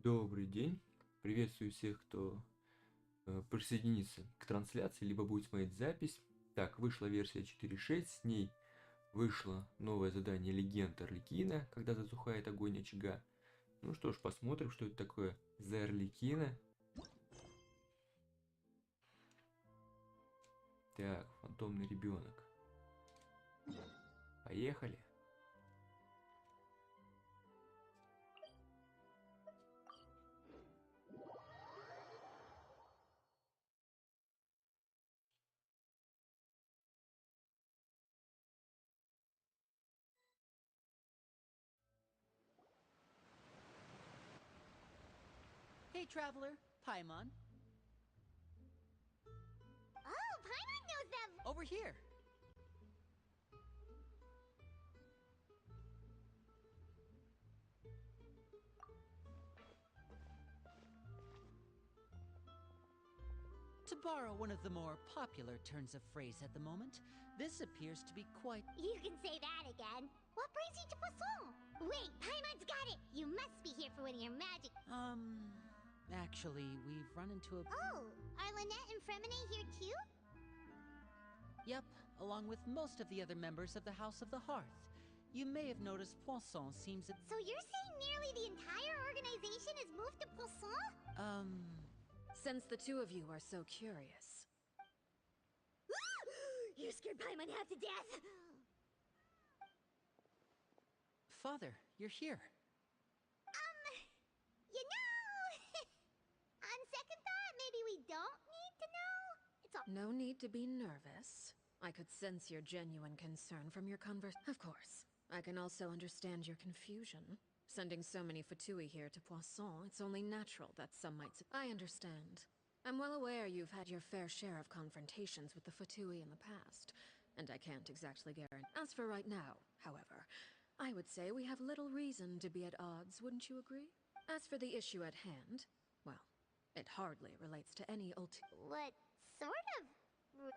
Добрый день. Приветствую всех, кто присоединится к трансляции, либо будет смотреть запись. Так, вышла версия 4.6, с ней вышло новое задание легенд Арлекино, когда затухает огонь, очага. Ну что ж, посмотрим, что это такое за Арлекино. Так, фантомный ребенок. Поехали. Hey, traveler, Paimon. Oh, Paimon knows them! Over here. To borrow one of the more popular turns of phrase at the moment, this appears to be quite... You can say that again. What brings you to Poisson? Wait, Paimon's got it! You must be here for one of your magic... Actually, we've run into a... Oh, are Lynette and Fremine here too? Yep, along with most of the other members of the House of the Hearth. You may have noticed Poisson seems... So you're saying nearly the entire organization has moved to Poisson? Since the two of you are so curious. You scared Paimon half to death! Father, you're here. You know... On second thought, maybe we don't need to know? It's all... No need to be nervous. I could sense your genuine concern from your Of course, I can also understand your confusion. Sending so many Fatui here to Poisson, it's only natural that some might... I understand. I'm well aware you've had your fair share of confrontations with the Fatui in the past, and I can't exactly guarantee... As for right now, however, I would say we have little reason to be at odds, wouldn't you agree? As for the issue at hand, well, it hardly relates to any What sort of...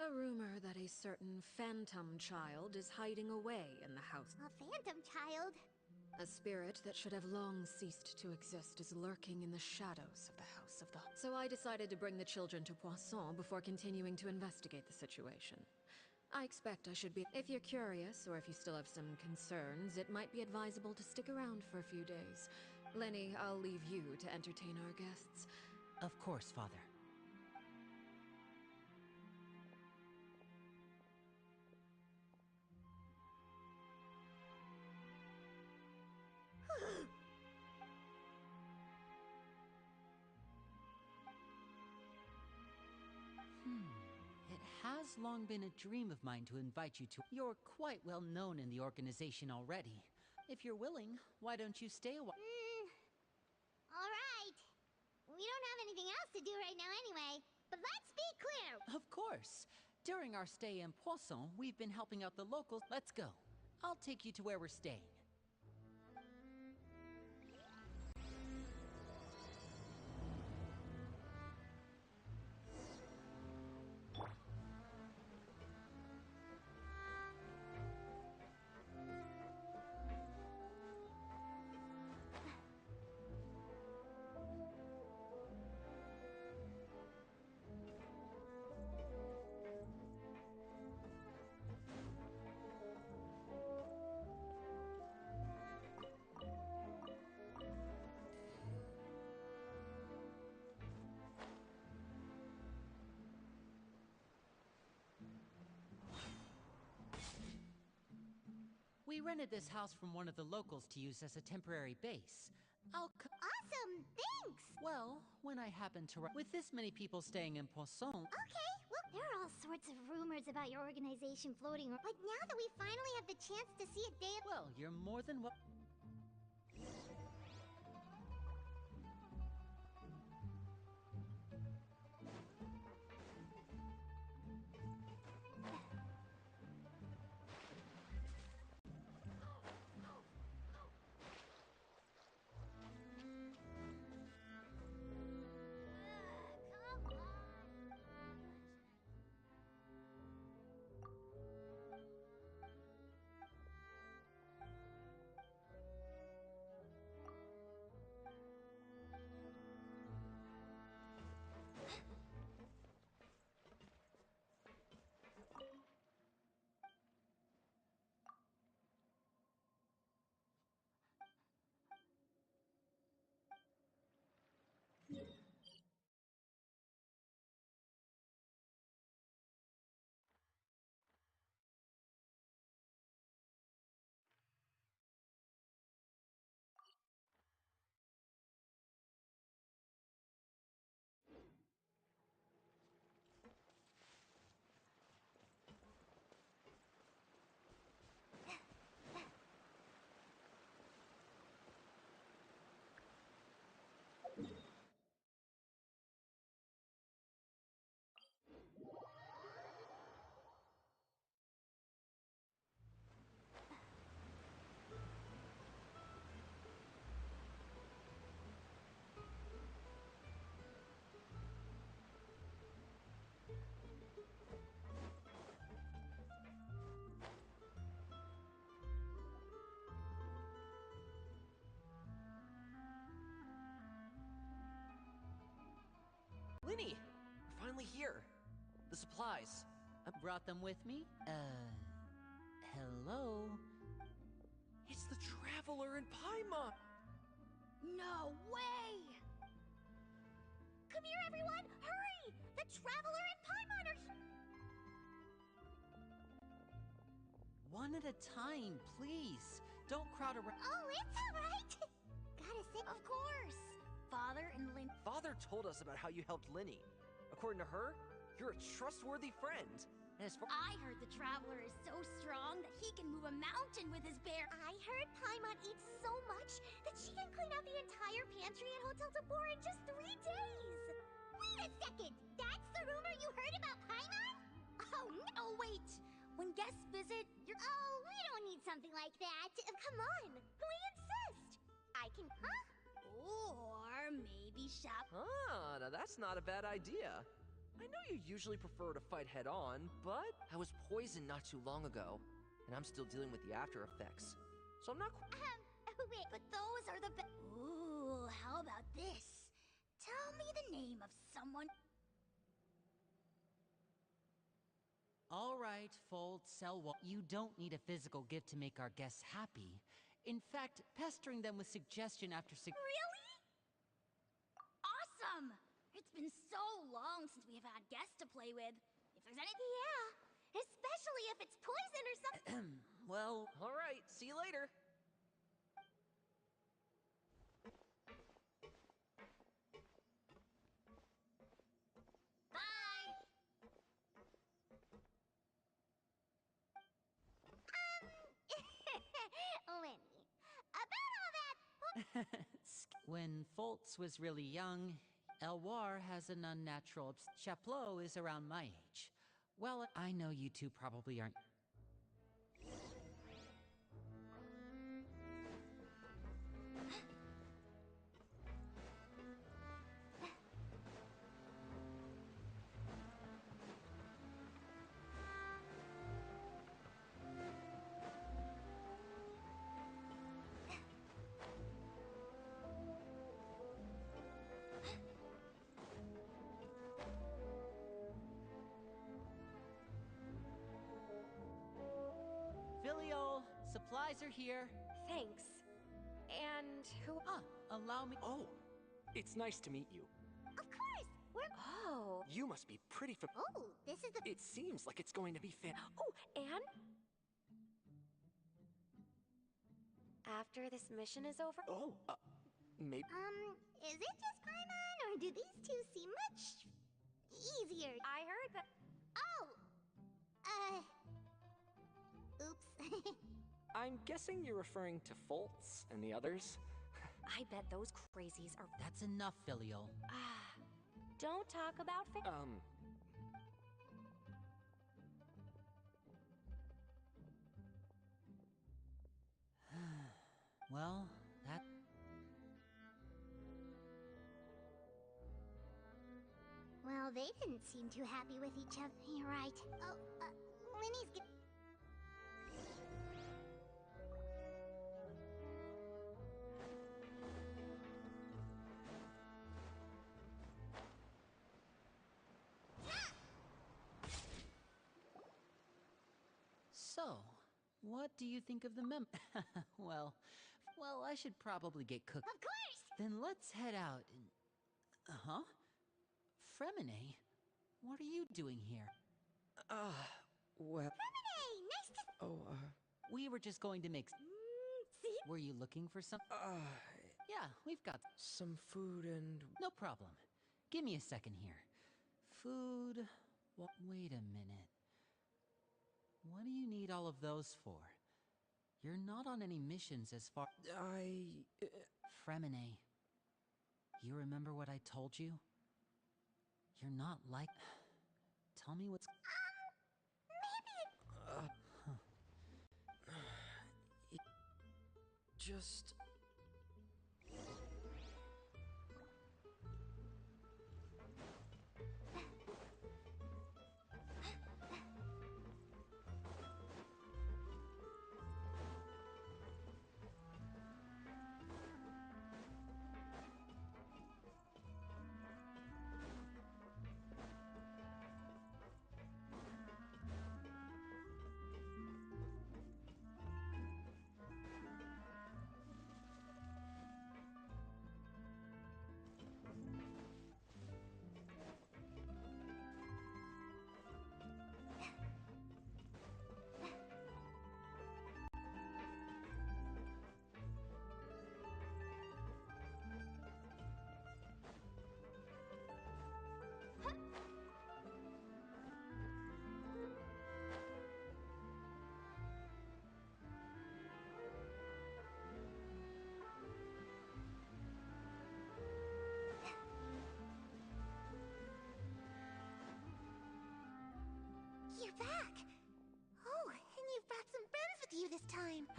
A rumor that a certain phantom child is hiding away in the house. A phantom child? A spirit that should have long ceased to exist is lurking in the shadows of the House of the... So I decided to bring the children to Poisson before continuing to investigate the situation. I expect I should be... If you're curious, or if you still have some concerns, it might be advisable to stick around for a few days. Lenny, I'll leave you to entertain our guests. Of course, Father. It has long been a dream of mine to invite you to... You're quite well known in the organization already. If you're willing, why don't you stay a while? Alright. We don't have anything else to do right now anyway. But let's be clear! Of course. During our stay in Poisson, we've been helping out the locals. Let's go. I'll take you to where we're staying. We rented this house from one of the locals to use as a temporary base. Awesome! Thanks! Well, when I happen to... With this many people staying in Poisson... Okay, well, there are all sorts of rumors about your organization floating around. But now that we finally have the chance to see a day... Well, you're more than welcome. Linny! We're finally here. The supplies. I brought them with me. Hello? It's the Traveler in Paimon! No way! Come here, everyone! Hurry! The Traveler and Paimon are here! One at a time, please. Don't crowd around. Oh, it's alright! Gotta sit. Of course! Father and Lynn. Father told us about how you helped Linny. According to her, you're a trustworthy friend. And as far I heard the Traveler is so strong that he can move a mountain with his bear. I heard Paimon eats so much that she can clean out the entire pantry at Hotel Tabor in just 3 days. Wait a second! That's the rumor you heard about Paimon? Oh, no, wait! When guests visit, you're... Oh, we don't need something like that. Come on, we insist. I can... Huh? Or maybe shop... Ah, now that's not a bad idea. I know you usually prefer to fight head-on, but I was poisoned not too long ago, and I'm still dealing with the after effects. So I'm not wait, but those are the Ooh, how about this? Tell me the name of someone... All right, Fold, you don't need a physical gift to make our guests happy. In fact, pestering them with suggestion after Really? Awesome! It's been so long since we have had guests to play with. If there's any... Yeah, especially if it's poison or something. well, all right, see you later. Bye! Lenny, about all that... when Foltz was really young, Elwar has an unnatural Chaplot is around my age. Well, I know you two probably aren't. Filial, supplies are here. Thanks. And who... Allow me... Oh, it's nice to meet you. Of course! We're... Oh. You must be pretty Oh, this is the... It seems like it's going to be Oh, and... After this mission is over... Oh, maybe... Is it just Paimon, or do these two seem much... easier? I heard that... Oh! Oops. I'm guessing you're referring to Foltz and the others? I bet those crazies are... That's enough, Filial. Don't talk about... Well, that... Well, they didn't seem too happy with each other. You're right. Oh, Lenny's get... So, what do you think of the well, I should probably get cooked. Of course! Then let's head out and... Huh? Fremine? What are you doing here? Well... Hey, nice to... Oh, We were just going to make... See? Were you looking for some... Yeah, we've got... some food and... No problem. Give me a second here. Food... Wait a minute. What do you need all of those for? You're not on any missions as far... Fremine. You remember what I told you? You're not like... Tell me what's... Maybe... Just...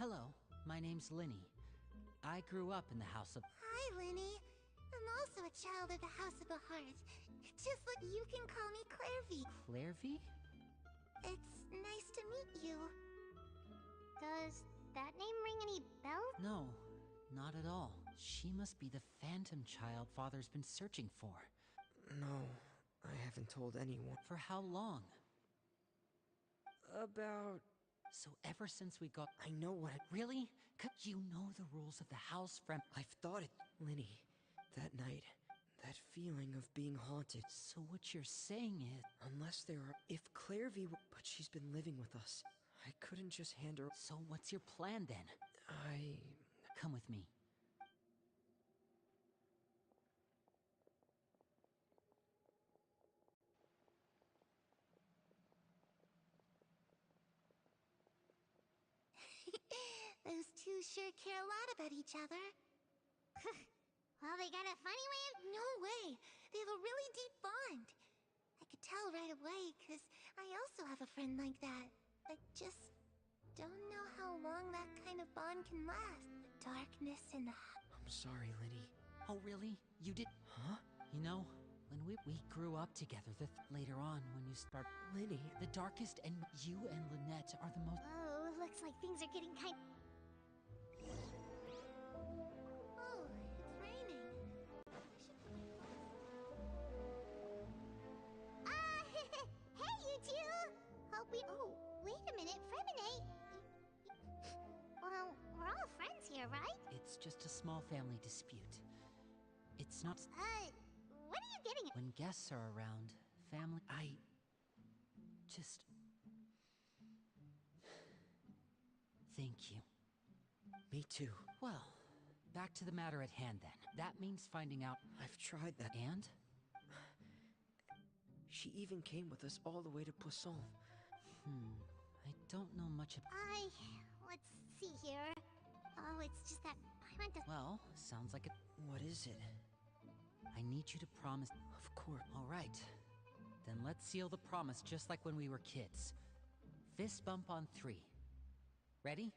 Hello, my name's Linny. I grew up in the House of... Hi, Linny. I'm also a child of the House of the Heart. Just like you can call me Clairvy. Clairvy? It's nice to meet you. Does that name ring any bells? No, not at all. She must be the phantom child Father's been searching for. No, I haven't told anyone. For how long? About... So ever since we got... I know what Really? You know the rules of the house from... I've thought it. Linny, that night, that feeling of being haunted. So what you're saying is... Unless there are... If Clairvy... But she's been living with us. I couldn't just hand her... So what's your plan then? Come with me. Those two sure care a lot about each other. Well, they got a funny way of... No way! They have a really deep bond. I could tell right away, because I also have a friend like that. I just don't know how long that kind of bond can last. The darkness and the... I'm sorry, Linny. Oh, really? You did... Huh? You know, when we grew up together, later on, when you start... Linny... The darkest and you and Lynette are the most... Oh, looks like things are getting kind... Oh, it's raining. Hey, you two! Hope we... Oh, wait a minute, Freminate. Well, we're all friends here, right? It's just a small family dispute. It's not... What are you getting at? When guests are around, family... I... just... Thank you. Me too. Well, back to the matter at hand then. That means finding out... I've tried that. And? She even came with us all the way to Poisson. I don't know much about... Let's see here. Oh, it's just that Paimon does... Well, sounds like it... What is it? I need you to promise... Of course. All right. Then let's seal the promise just like when we were kids. Fist bump on 3. Ready?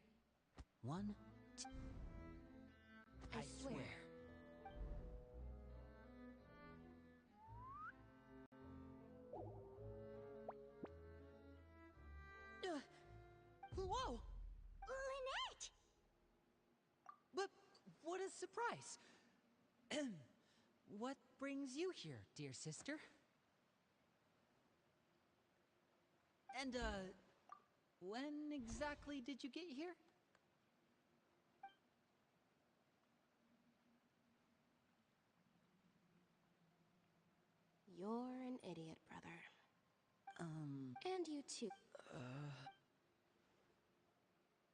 1, 2... I swear. Whoa! Lynette! But what a surprise! What brings you here, dear sister? And, when exactly did you get here? You're an idiot, brother. And you too.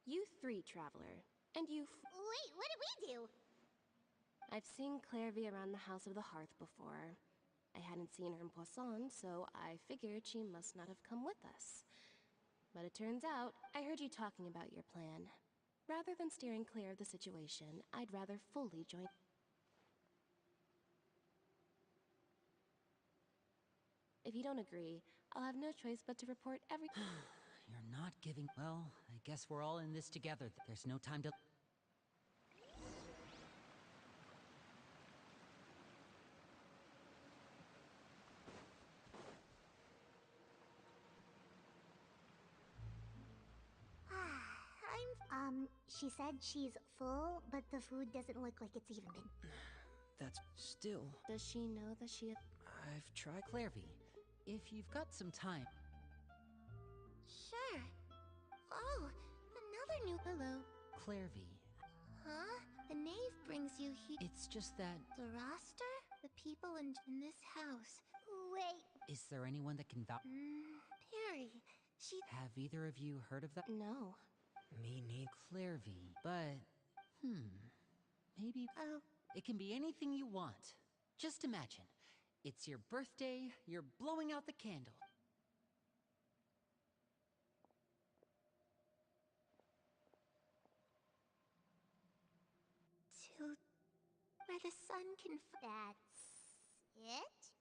You 3, Traveler. And you Wait, what did we do? I've seen Clairvy around the House of the Hearth before. I hadn't seen her in Poisson, so I figured she must not have come with us. But it turns out, I heard you talking about your plan. Rather than steering clear of the situation, I'd rather fully join... If you don't agree, I'll have no choice but to report every... You're not giving... Well, I guess we're all in this together. There's no time to... She said she's full, but the food doesn't look like it's even been... That's still... Does she know that she... I've tried... Clairvy, if you've got some time... Sure. Oh, another new... Hello. Clairvy, Huh? The knave brings you here. it's just that... The roster? The people in this house. Wait. Is there anyone that can vouch... Perry. She... Have either of you heard of that? No. Me neither. Clairvy, but... Maybe... Oh. It can be anything you want. Just imagine. It's your birthday, you're blowing out the candle. To... where the sun can... That's... it?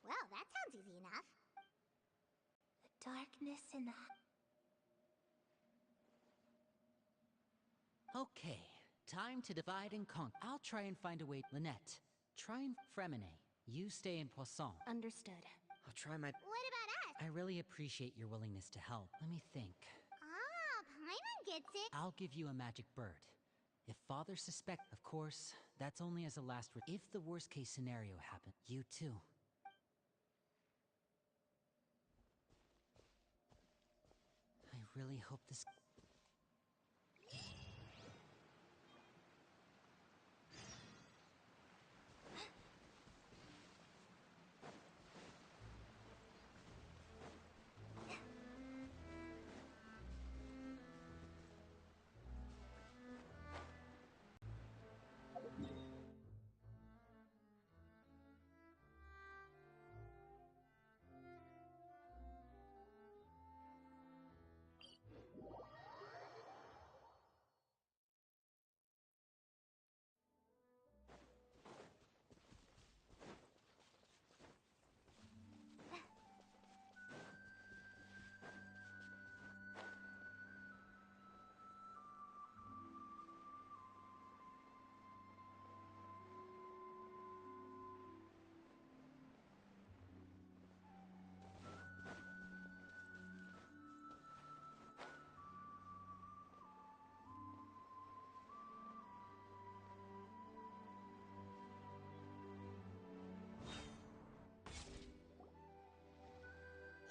Well, that sounds easy enough. The darkness and the... Okay, time to divide and conquer. I'll try and find a way. Lynette, try and Fremine. You stay in Poisson. Understood. I'll try my... What about us? I really appreciate your willingness to help. Let me think. Ah, Paimon gets it. I'll give you a magic bird. If Father suspects, of course, that's only as a last if the worst case scenario happens, you too. I really hope this...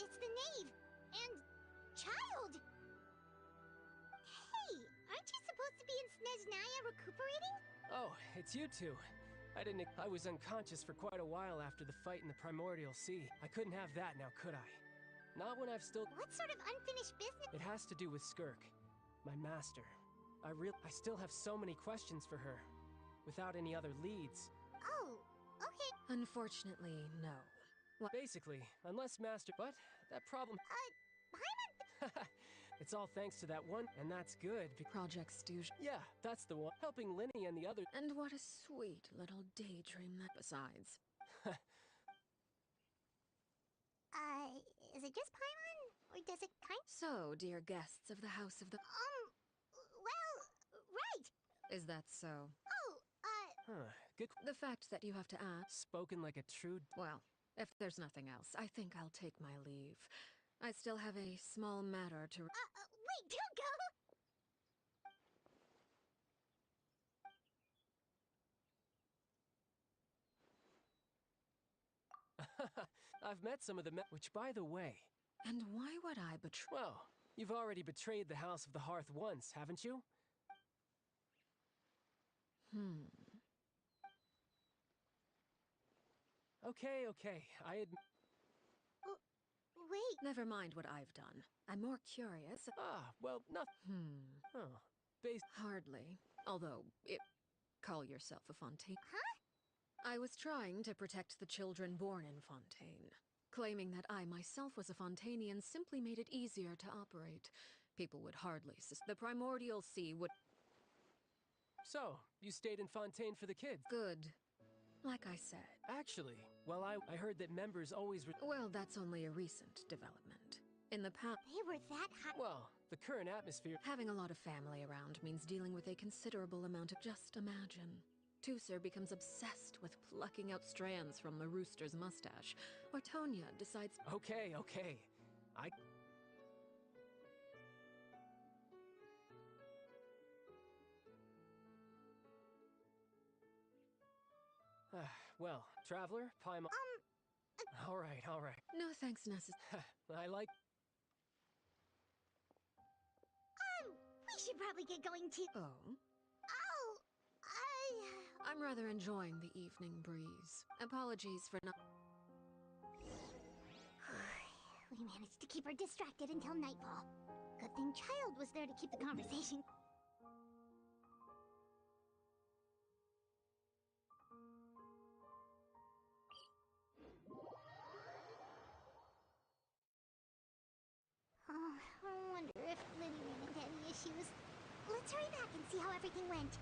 It's the knave and child. Hey, aren't you supposed to be in Snezhnaya recuperating? Oh, it's you two. I was unconscious for quite a while after the fight in the Primordial Sea. I couldn't have that now, could I? Not when I've still... What sort of unfinished business? It has to do with Skirk, my master. I still have so many questions for her, without any other leads. Oh, okay. Unfortunately, no. Basically, unless Master... But that problem... Paimon... It's all thanks to that one, and that's good. Project Stooge. Yeah, that's the one. Helping Linny and the other... And what a sweet little daydream that besides. Is it just Paimon? Or does it kind... So, dear guests of the House of the... well, right. Is that so? Good... The fact that you have to ask... Spoken like a true... Well, if there's nothing else, I think I'll take my leave. I still have a small matter to... Wait, don't go! I've met some of the which, by the way... And why would I betray... Well, you've already betrayed the House of the Hearth once, haven't you? Okay, I admit... Wait. Never mind what I've done. I'm more curious... well, nothing. Oh, Hardly. Although, call yourself a Fontaine. Huh? I was trying to protect the children born in Fontaine. Claiming that I myself was a Fontainian simply made it easier to operate. People would hardly the Primordial Sea would... So, you stayed in Fontaine for the kids? Good. Like I said. Actually, well, I heard that members always... Well, that's only a recent development. In the past... They were that hot. Well, the current atmosphere... Having a lot of family around means dealing with a considerable amount of... Just imagine. Tusser becomes obsessed with plucking out strands from the rooster's mustache. Or Tonya decides... Okay. Well, Traveler, Paimon... All right. No thanks I like... We should probably get going too. Oh? Oh, I'm rather enjoying the evening breeze. Apologies for not... We managed to keep her distracted until nightfall. Good thing Child was there to keep the conversation. Oh, I wonder if Liddy ran into any issues. Let's hurry back and see how everything went.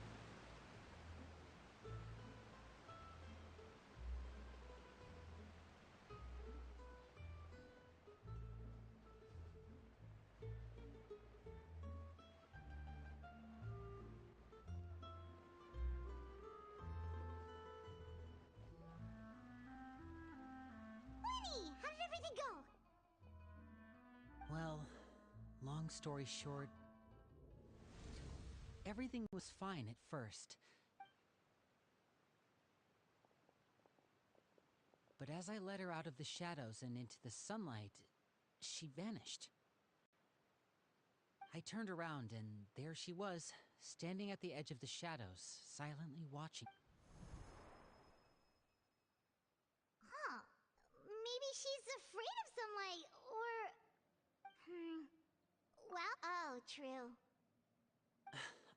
Long story short, everything was fine at first. But as I led her out of the shadows and into the sunlight, she vanished. I turned around and there she was, standing at the edge of the shadows, silently watching. Huh. Maybe she's afraid of sunlight, or... Well, oh, true.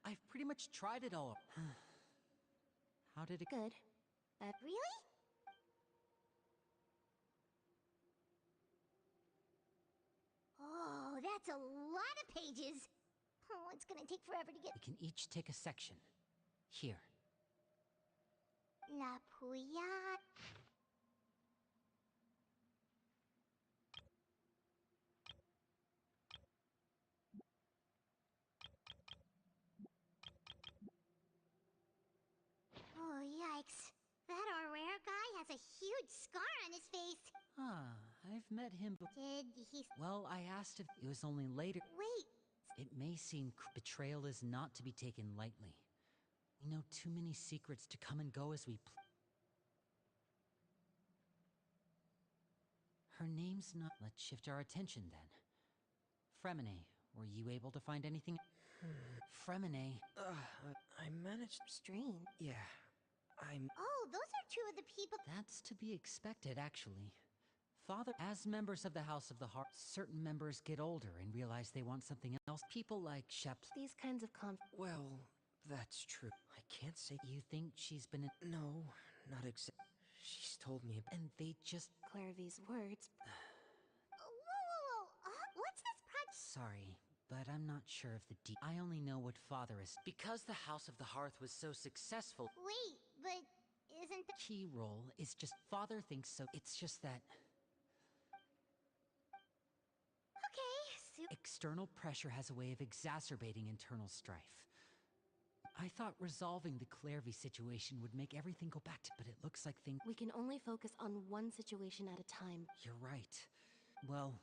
I've pretty much tried it all. How did it go? Good. Really? Oh, that's a lot of pages. Oh, it's gonna take forever to get... We can each take a section. Here. La Puya... Oh, yikes. That Aurora guy has a huge scar on his face. Ah, I've met him before. Did he... Well, I asked if it was only later. Wait. It may seem betrayal is not to be taken lightly. We know too many secrets to come and go as we Her name's not... Let's shift our attention then. Fremine, were you able to find anything? Fremine... I managed... Strange. Yeah, I'm... Oh, those are two of the people... That's to be expected, actually. Father, as members of the House of the Heart, certain members get older and realize they want something else. People like Shep. These kinds of Well, that's true. I can't say... You think she's been in... No, not exactly. She's told me... And they just... Clairvy's words. Whoa. What's this project? Sorry, but I'm not sure of the I only know what Father is. Because the House of the Hearth was so successful... Wait, but isn't the... Key role is just... Father thinks so. It's just that... Okay, External pressure has a way of exacerbating internal strife. I thought resolving the Clairvy situation would make everything go back to... But it looks like things... We can only focus on one situation at a time. You're right. Well,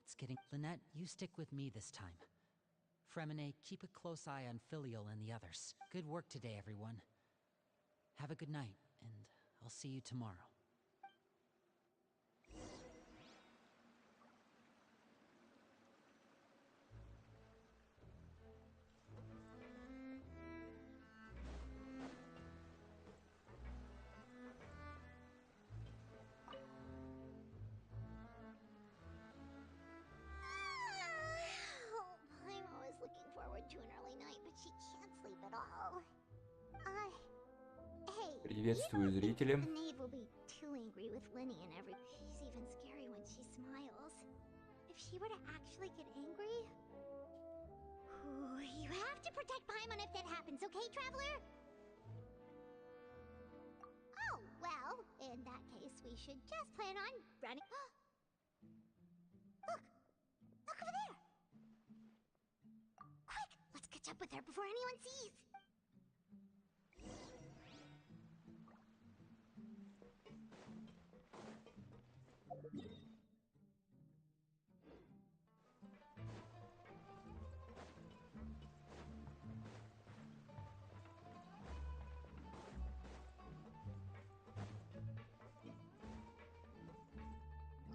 it's getting... Lynette, you stick with me this time. Fremine, keep a close eye on Filial and the others. Good work today, everyone. Have a good night, and I'll see you tomorrow. I'm always looking forward to an early night, but she can't sleep at all. Hey, Приветствую, you don't think зрители. the maid will be too angry with Linny and every... She's even scary when she smiles. If she were to actually get angry... Ooh, you have to protect Paimon if that happens, okay, Traveler? Oh, well, in that case, we should just plan on running... Look! Look over there! Quick! Let's catch up with her before anyone sees!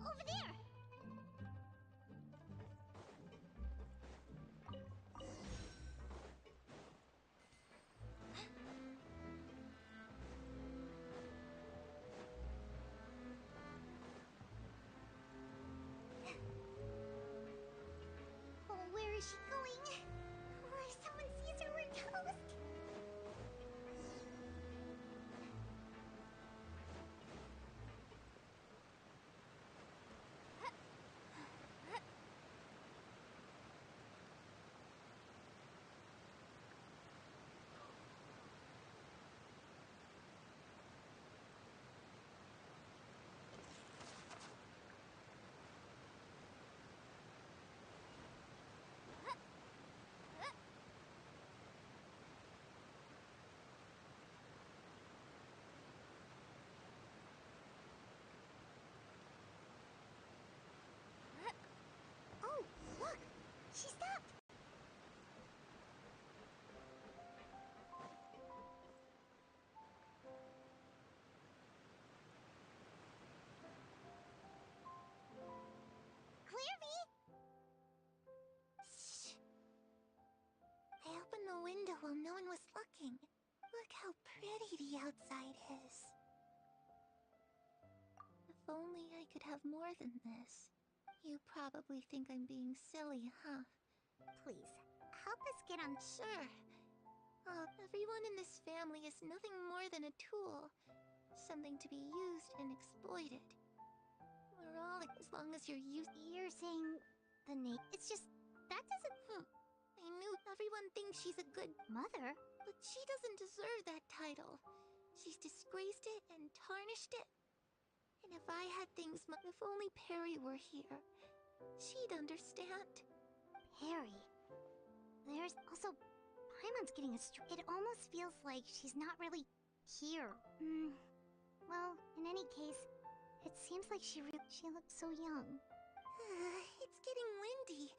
Over there! while no one was looking. Look how pretty the outside is. If only I could have more than this. You probably think I'm being silly, huh? Please, help us get on. Sure. Everyone in this family is nothing more than a tool. Something to be used and exploited. We're all, as long as you're used. You're saying the name. It's just that doesn't. I knew everyone thinks she's a good Mother. but she doesn't deserve that title. She's disgraced it and tarnished it. And if I had things, if only Perry were here, she'd understand. Perry. There's also Paimon's getting a it almost feels like she's not really here. Well, in any case, it seems like she looks so young. It's getting windy.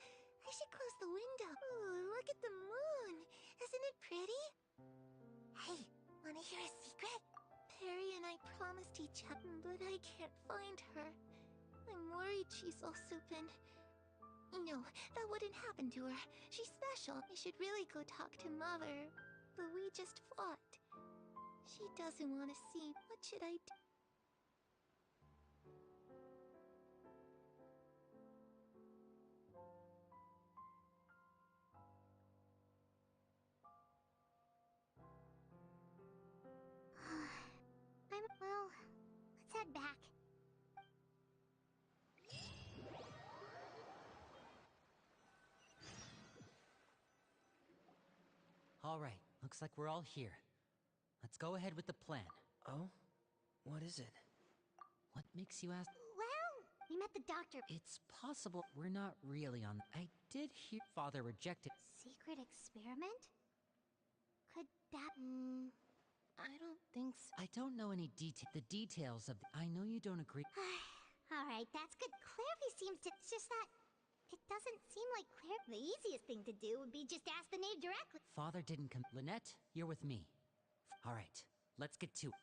I should close the window. Ooh, look at the moon. Isn't it pretty? Hey, wanna hear a secret? Perry and I promised each other, but I can't find her. I'm worried she's also been... No, that wouldn't happen to her. She's special. I should really go talk to Mother. But we just fought. She doesn't want to see. What should I do? Well, let's head back. All right, looks like we're all here. Let's go ahead with the plan. Oh? What is it? What makes you ask? Well, we met the doctor. It's possible we're not really on. I did hear Father rejected. Secret experiment? Could that... I don't think so. I don't know any the details of. I know you don't agree. Alright, that's good. Clairvy seems to... It's just that... It doesn't seem like Claire... The easiest thing to do would be just ask the knave directly. Father didn't come. Lynette, you're with me. All right, let's get to it.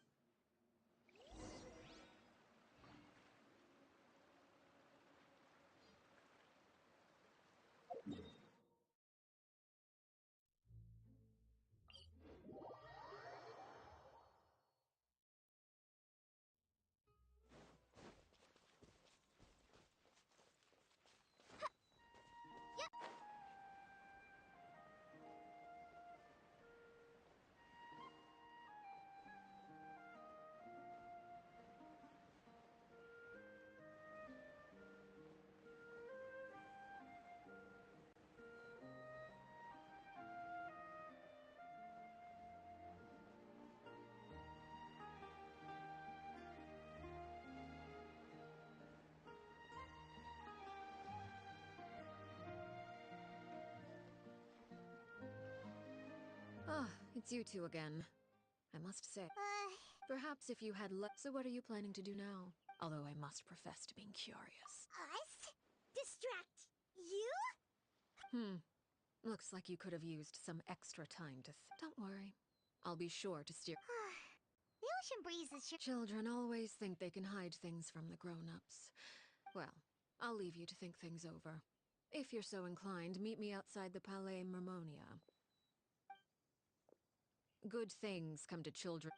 Ah, it's you two again. I must say, perhaps if you had left. So what are you planning to do now? Although I must profess to being curious. Us? Distract you? Looks like you could have used some extra time to Don't worry. I'll be sure to steer. The ocean breeze is sure. Children always think they can hide things from the grown-ups. Well, I'll leave you to think things over. If you're so inclined, meet me outside the Palais Mermonia. Good things come to children.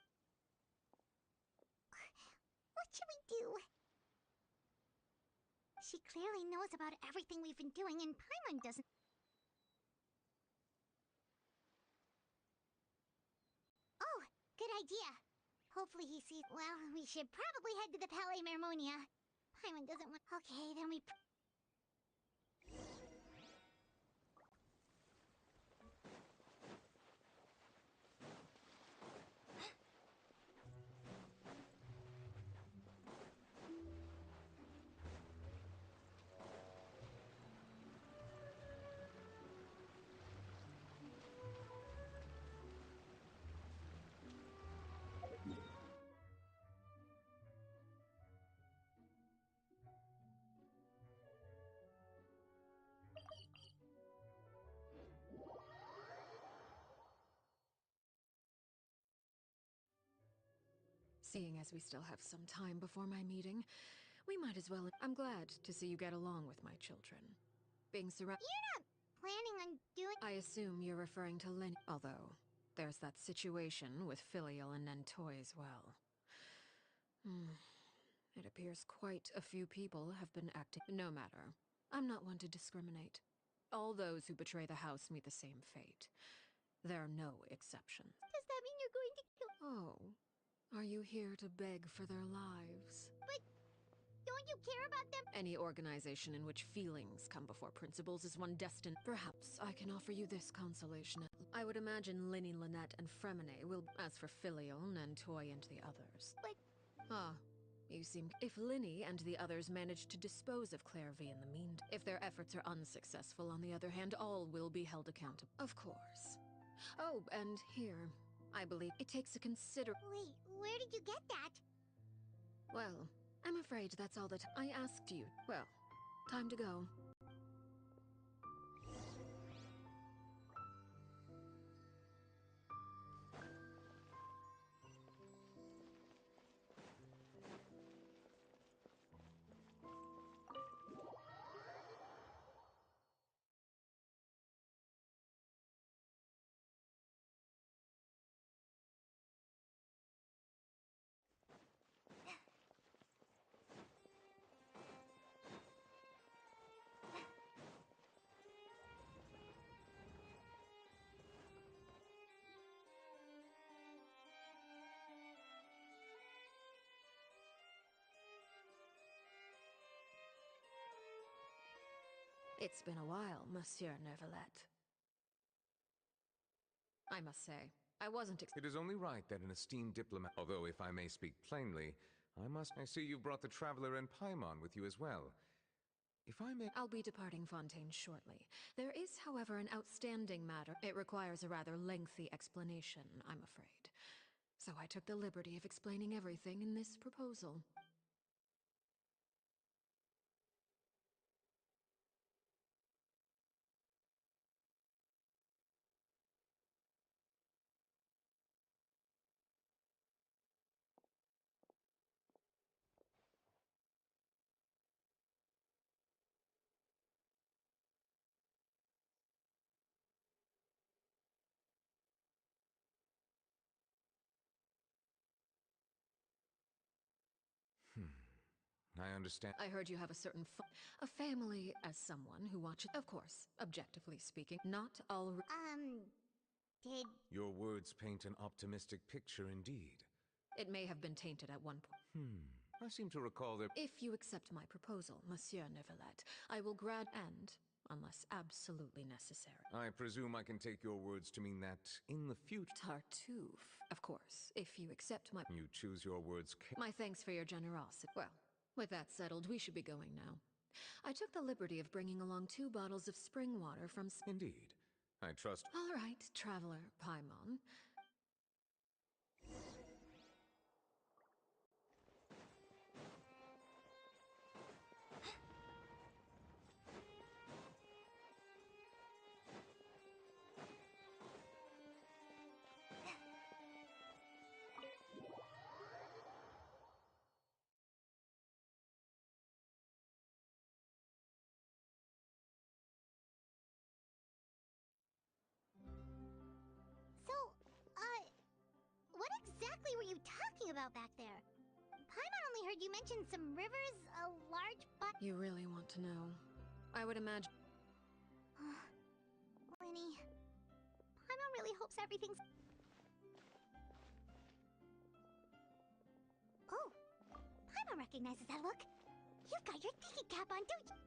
What should we do? She clearly knows about everything we've been doing, and Paimon doesn't. Oh, good idea. Hopefully he sees. Well, we should probably head to the Palais Mermonia. Paimon doesn't want. Okay, then we. Seeing as we still have some time before my meeting, we might as well. I'm glad to see you get along with my children. Being surrounded. You're not planning on doing? I assume you're referring to Lin. Although, there's that situation with Filial and Nentoy as well. It appears quite a few people have been acting. No matter. I'm not one to discriminate. All those who betray the house meet the same fate. There are no exceptions. Does that mean you're going to kill? Oh, are you here to beg for their lives? But don't you care about them? Any organization in which feelings come before principles is one destined. Perhaps I can offer you this consolation. I would imagine Linny, Lynette, and Fremine will. As for Filial, Nentoy, and the others. But you seem. If Linny and the others manage to dispose of Clairvy in the meantime, if their efforts are unsuccessful, on the other hand, all will be held accountable. Of course. Oh, and here, I believe it takes a consider. wait, where did you get that? Well, I'm afraid that's all that I asked you. Well, time to go. It's been a while, Monsieur Neuvillette. I must say, I wasn't It is only right that an esteemed diplomat, although if I may speak plainly, I see you've brought the Traveler and Paimon with you as well. If I may... I'll be departing Fontaine shortly. There is, however, an outstanding matter. It requires a rather lengthy explanation, I'm afraid. So I took the liberty of explaining everything in this proposal. I understand. I heard you have a certain a family as someone who watches. Of course, objectively speaking, not all. Did... Your words paint an optimistic picture indeed. It may have been tainted at one point. I seem to recall that... If you accept my proposal, Monsieur Neuvillette, I will unless absolutely necessary. I presume I can take your words to mean that in the future... Tartuffe, of course, if you accept my... You choose your words... My thanks for your generosity. Well, with that settled, we should be going now. I took the liberty of bringing along 2 bottles of spring water from... Indeed. I trust... All right, Traveler Paimon. What exactly were you talking about back there? Paimon only heard you mention some rivers, a large but... You really want to know? I would imagine... Linny, Paimon really hopes everything's... Oh, Paimon recognizes that look. You've got your thinking cap on, don't you?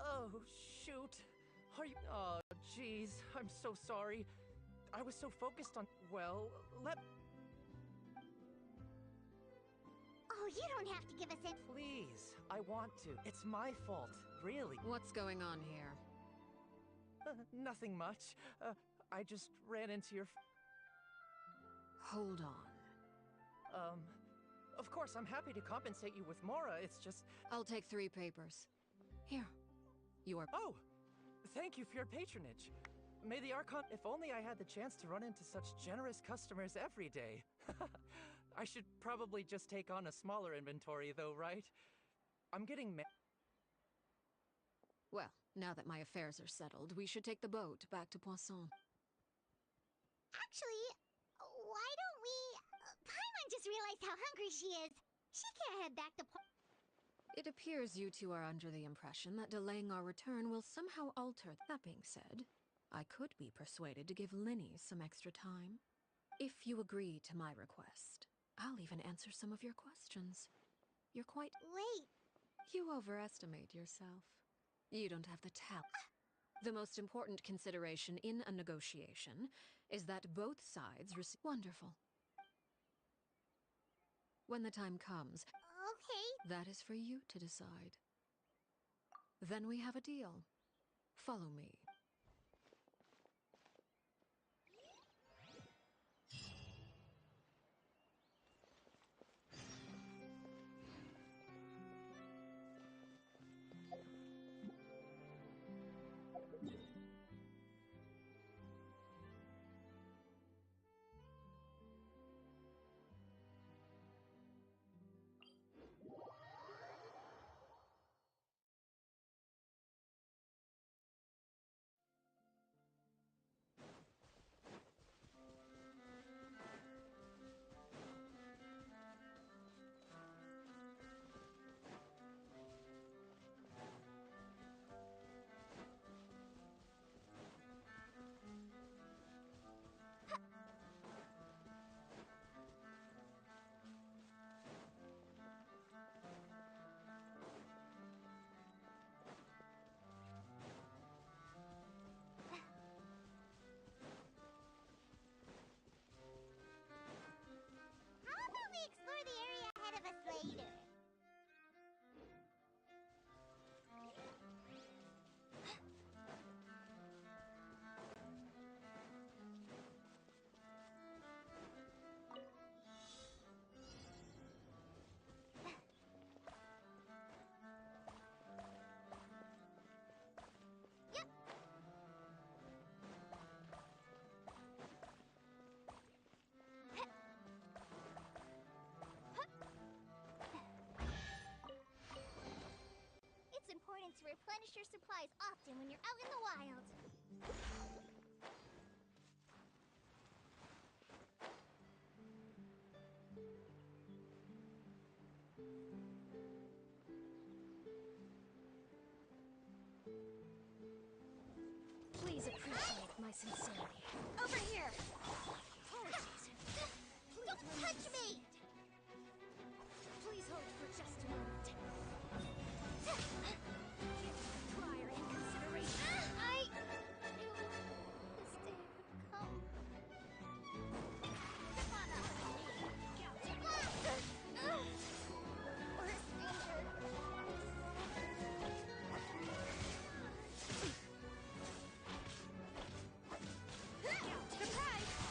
Oh, shoot. Are you... Oh, jeez. I'm so sorry. I was so focused on... Well, Oh, you don't have to give us it. Please. I want to. It's my fault. Really. What's going on here? Nothing much. I just ran into your... Hold on. Of course, I'm happy to compensate you with Mora, it's just... I'll take 3 papers. Here. You are... Oh! Thank you for your patronage. May the Archon... If only I had the chance to run into such generous customers every day. I should probably just take on a smaller inventory, though, right? I'm getting Well, now that my affairs are settled, we should take the boat back to Poisson. Actually, why don't we... Paimon just realized how hungry she is. She can't head back to It appears you two are under the impression that delaying our return will somehow alter. That being said, I could be persuaded to give Linny some extra time. If you agree to my request, I'll even answer some of your questions. You're quite... Wait. You overestimate yourself. You don't have the talent. The most important consideration in a negotiation is that both sides receive... Wonderful. When the time comes... Okay. That is for you to decide. Then we have a deal. Follow me. How about we explore the area ahead of us later? It's important to replenish your supplies often when you're out in the wild. Please appreciate my sincerity. Over here! Apologies. Don't touch me! Please hold for just a moment. Give prior inconsideration. I knew this day would come. Come on up with me. We're a stranger. Surprise!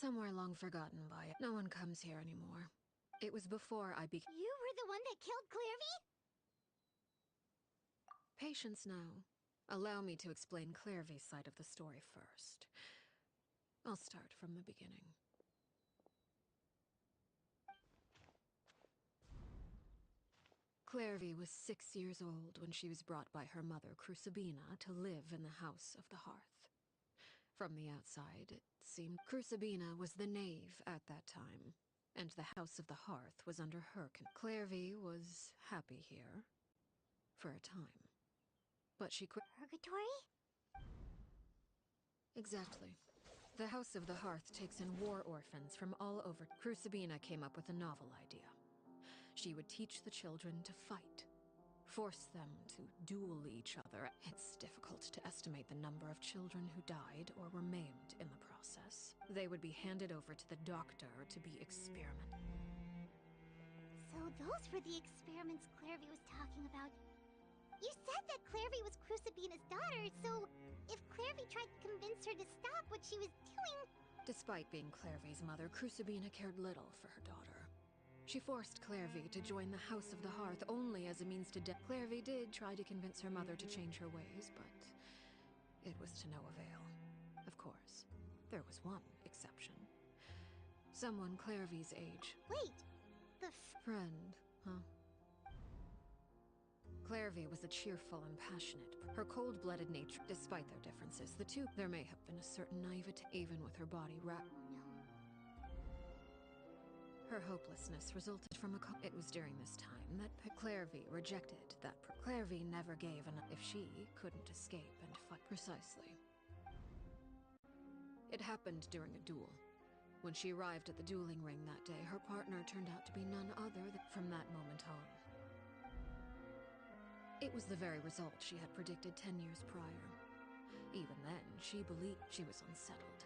Somewhere long forgotten by it. No one comes here anymore. It was before I became. You were the one that killed Clairvy? Patience now. Allow me to explain Clairvy's side of the story first. I'll start from the beginning. Clairvy was 6 years old when she was brought by her mother, Crucibina, to live in the House of the Hearth. From the outside, it seemed Crucibina was the knave at that time, and the House of the Hearth was under her Clairvy was happy here. For a time. But she quit. Purgatory? Exactly. The House of the Hearth takes in war orphans from all over. Crucibina came up with a novel idea. She would teach the children to fight. Force them to duel each other. It's difficult to estimate the number of children who died or were maimed in the process. They would be handed over to the doctor to be experimented. So those were the experiments Clairvy was talking about. You said that Clairvy was Crucibina's daughter, so if Clairvy tried to convince her to stop what she was doing... Despite being Clairvy's mother, Crucibina cared little for her daughter. She forced Clairvy to join the House of the Hearth only as a means to Clairvy did try to convince her mother to change her ways, but it was to no avail. Of course, there was one exception. Someone Clairvy's age. Wait, the friend, huh? Clairvy was a cheerful and passionate. Her cold-blooded nature, despite their differences, there may have been a certain naivete, even with her body wrapped. Oh no. Her hopelessness resulted from it was during this time that Clairvy rejected that Clairvy never gave enough if she couldn't escape and fight. Precisely. It happened during a duel. When she arrived at the dueling ring that day, her partner turned out to be none other than from that moment on. It was the very result she had predicted 10 years prior. Even then, she believed she was unsettled.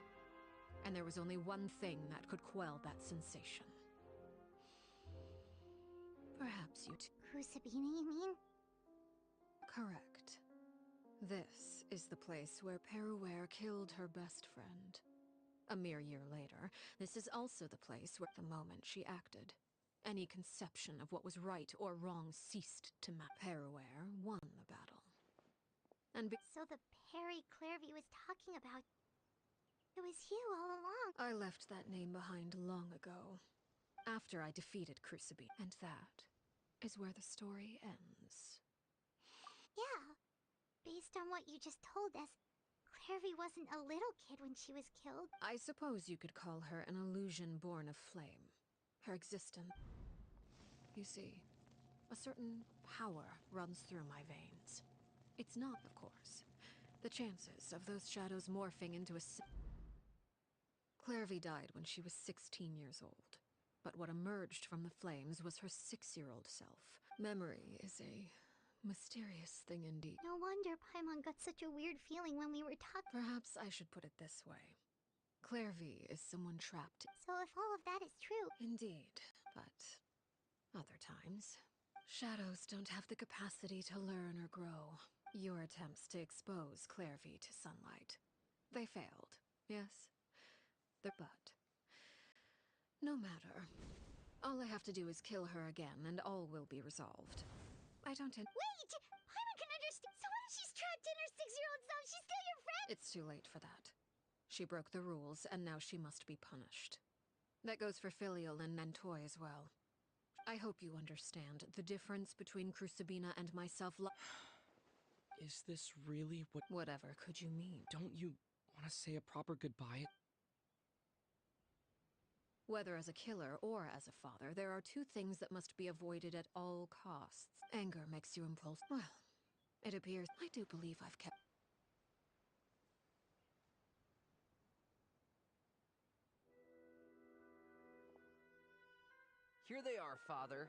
And there was only one thing that could quell that sensation. Perhaps you Crucibina, you mean? Correct. This is the place where Peruware killed her best friend. A mere year later, this is also the place where the moment she acted, any conception of what was right or wrong ceased to matter. Peruware won the battle. And so the Perry Clairvy was talking about, it was you all along. I left that name behind long ago. After I defeated Crucibina. And that is where the story ends. Yeah. Based on what you just told us, Clairvy wasn't a little kid when she was killed. I suppose you could call her an illusion born of flame. Her existence. You see, a certain power runs through my veins. It's not, of course, the chances of those shadows morphing into a... Clairvy died when she was 16 years old. But what emerged from the flames was her 6-year-old self. Memory is a mysterious thing indeed. No wonder Paimon got such a weird feeling when we were talking. Perhaps I should put it this way. Clairvy is someone trapped. So if all of that is true... Indeed, but other times, shadows don't have the capacity to learn or grow. Your attempts to expose Clairvy to sunlight. They failed, yes? But no matter. All I have to do is kill her again, and all will be resolved. I don't Wait! Paimon can understand! So what if she's trapped in her 6-year-old self? She's still your friend? It's too late for that. She broke the rules, and now she must be punished. That goes for Filial and Nantoy as well. I hope you understand the difference between Crucibina and myself. Is this really what... Whatever could you mean? Don't you want to say a proper goodbye? Whether as a killer or as a father, there are two things that must be avoided at all costs. Anger makes you impulsive. Well, it appears I do believe I've kept... Here they are, Father.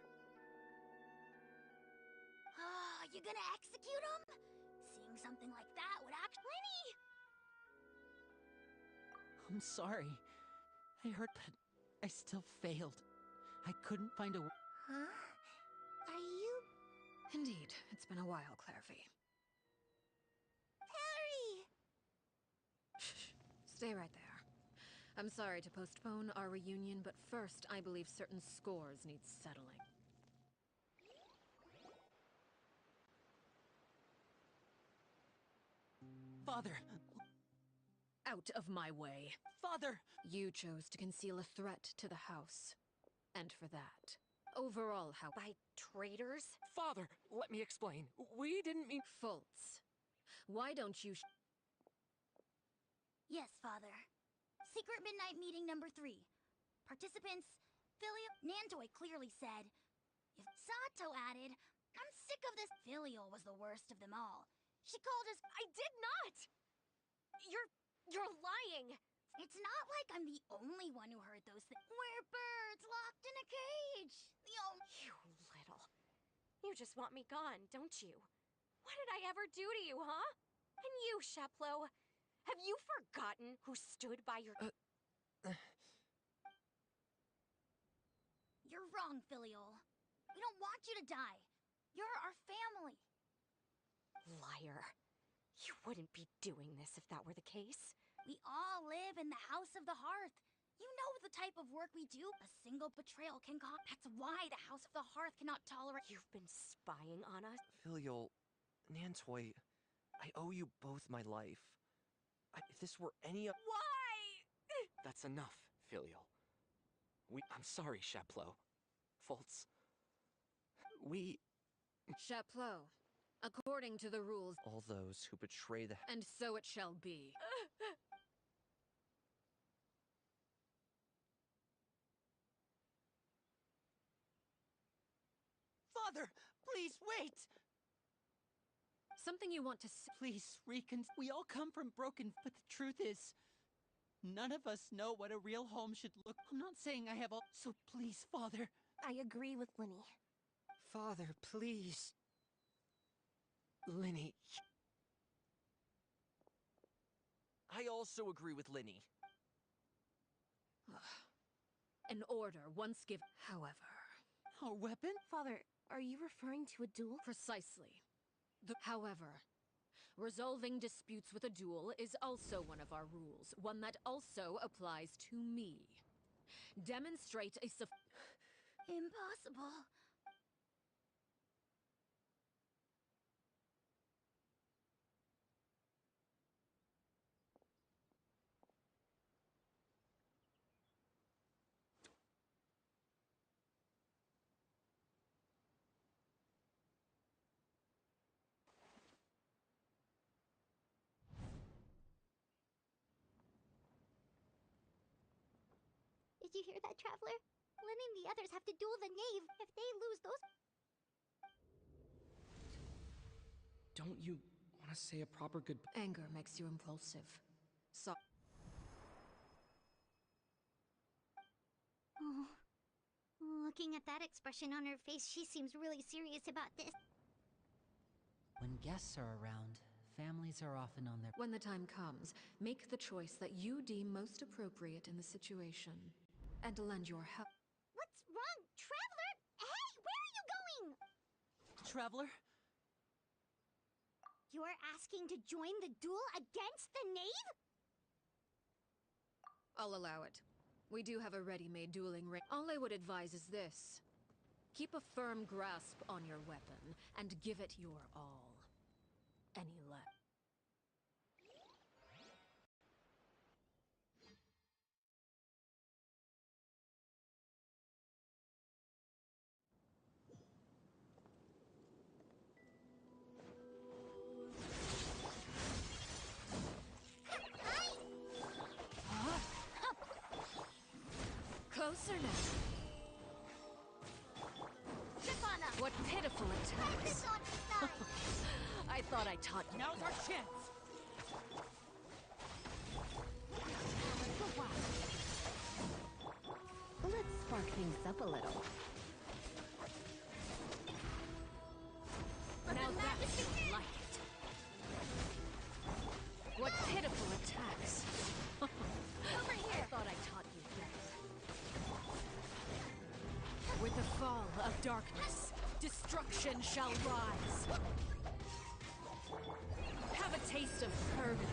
You gonna execute him? Seeing something like that would actually... I'm sorry. I heard that I still failed. I couldn't find a... Huh? Are you... Indeed, it's been a while, Clairvy. Perry! Shh, stay right there. I'm sorry to postpone our reunion, but first I believe certain scores need settling. Father! Out of my way. Father! You chose to conceal a threat to the house. And for that. Overall, how— By traitors? Father, let me explain. We didn't mean— Fultz. Why don't you— Yes, Father. Secret midnight meeting number 3. Participants, Filial. Nandoy clearly said. If Sato added, I'm sick of this. Filial was the worst of them all. She called us— I did not! You're lying! It's not like I'm the only one who heard those things. We're birds locked in a cage. You little. You just want me gone, don't you? What did I ever do to you, huh? And you, Sheplo, have you forgotten who stood by your— You're wrong, Filial. We don't want you to die. You're our family. Liar. You wouldn't be doing this if that were the case. We all live in the House of the Hearth. You know the type of work we do. A single betrayal can cause— That's why the House of the Hearth cannot tolerate— You've been spying on us? Filial, Nantoy, I owe you both my life. If this were any— Why? That's enough, Filial. I'm sorry, Sheplo. Fultz. Sheplo. According to the rules— All those who betray the— And so it shall be. Father! Please, wait! Something you want to Please, we all come from broken— But the truth is, none of us know what a real home should look— I'm not saying I have all— So please, Father. I agree with Linny. Father, please. Linny. I also agree with Linny. An order once given. However. Our weapon? Father, are you referring to a duel? Precisely. However, resolving disputes with a duel is also one of our rules, one that also applies to me. Demonstrate a Impossible. Did you hear that, Traveler? Lynn and the others have to duel the knave. If they lose those— Don't you want to say a proper good— Anger makes you impulsive. So Oh. Looking at that expression on her face, she seems really serious about this. When guests are around, families are often on their— when the time comes, make the choice that you deem most appropriate in the situation. And lend your help. What's wrong, Traveler? Hey, where are you going? Traveler? You're asking to join the duel against the knave? I'll allow it. We do have a ready-made dueling ring. All I would advise is this. Keep a firm grasp on your weapon, and give it your all. Any less. Closer now. Shipana! What pitiful attacks. This on his side! I thought I taught you. Now's our chance! Let's spark things up a little. Now that's like it. What pitiful attacks. Over here! I thought I taught you better. With the fall of darkness, destruction shall rise. Have a taste of purgatory.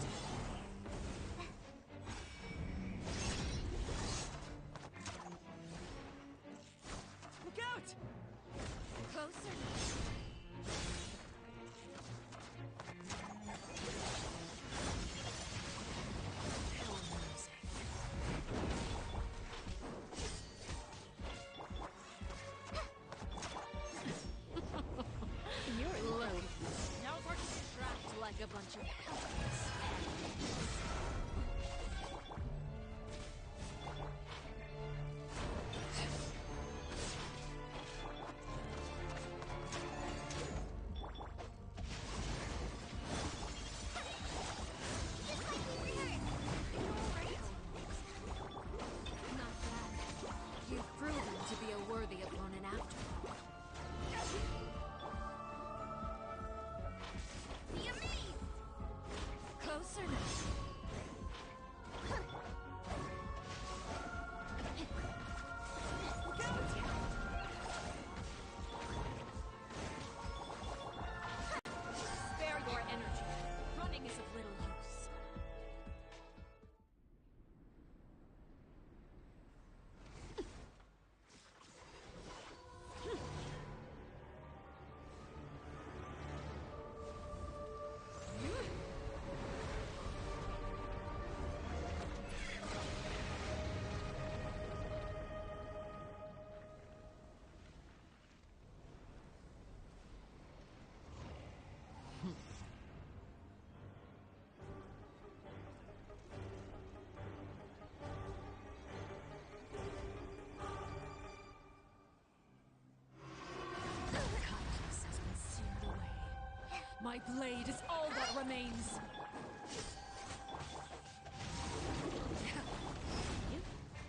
My blade is all that remains.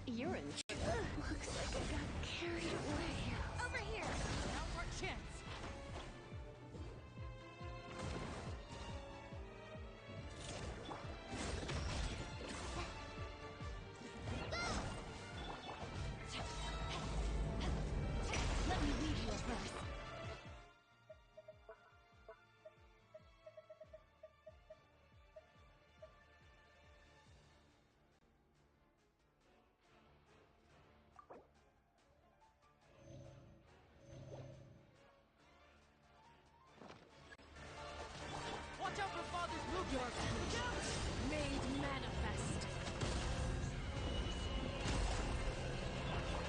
You're in. Looks like I got carried away. Over here! Now's our chance. Let me lead you a verse. Watch out for Father's movement. Your future made manifest.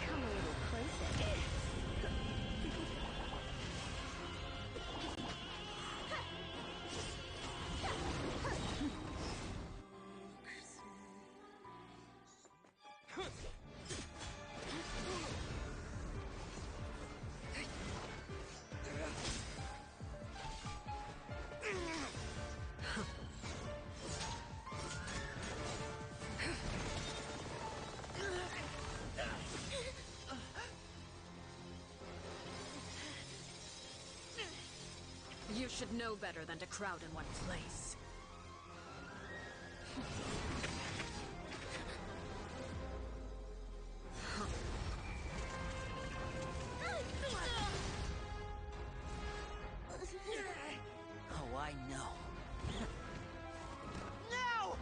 Come a little closer. You should know better than to crowd in one place. Oh, I know. No!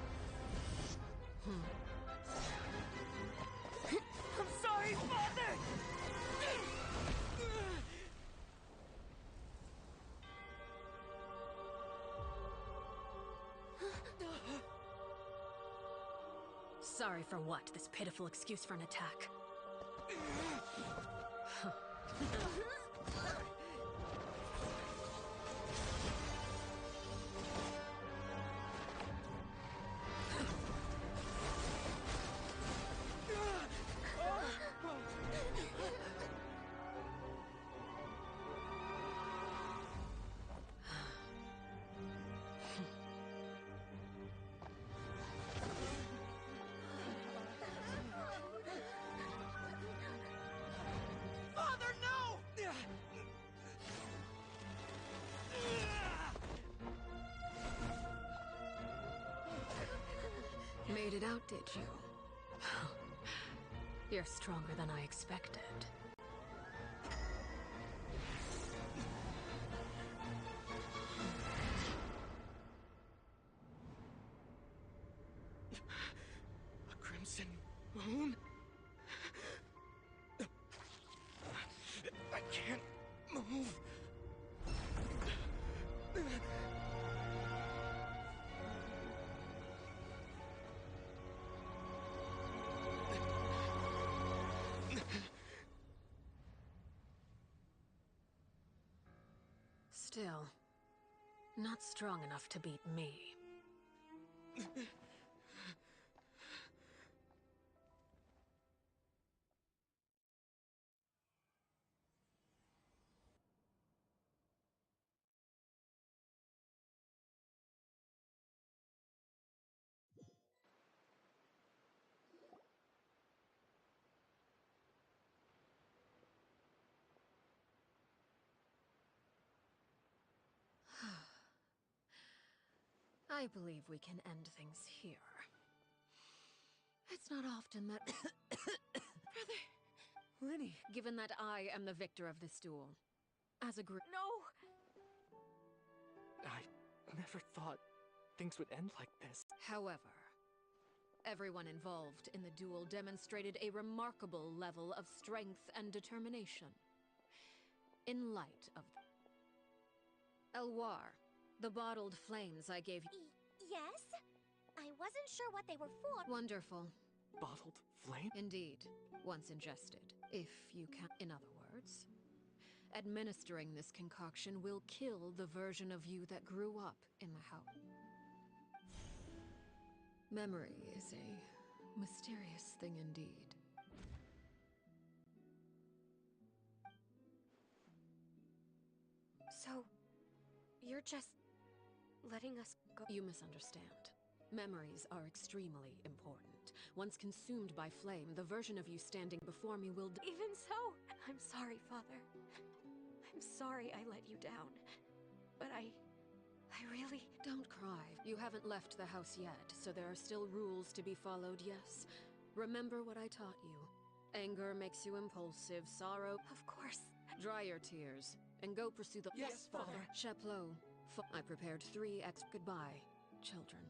I'm sorry, Father! Sorry for what? This pitiful excuse for an attack. Father, no! Made it out, did you? You're stronger than I expected. A crimson moon? I can't move. Still, not strong enough to beat me. I believe we can end things here. It's not often that... Brother... Linny. Given that I am the victor of this duel, as a group... No! I never thought things would end like this. However, everyone involved in the duel demonstrated a remarkable level of strength and determination. In light of... Elwar, the bottled flames I gave you... Yes? I wasn't sure what they were for. Wonderful. Bottled flame? Indeed, once ingested, if you can. In other words, administering this concoction will kill the version of you that grew up in the house. Memory is a mysterious thing indeed. So, you're just letting us go. You misunderstand. Memories are extremely important. Once consumed by flame, the version of you standing before me will Even so, I'm sorry, Father. I'm sorry I let you down. But I really... Don't cry. You haven't left the house yet, so there are still rules to be followed, yes? Remember what I taught you. Anger makes you impulsive, sorrow... Of course. Dry your tears, and go pursue the... Yes, Father. Chaplot, I prepared 3 Goodbye, children.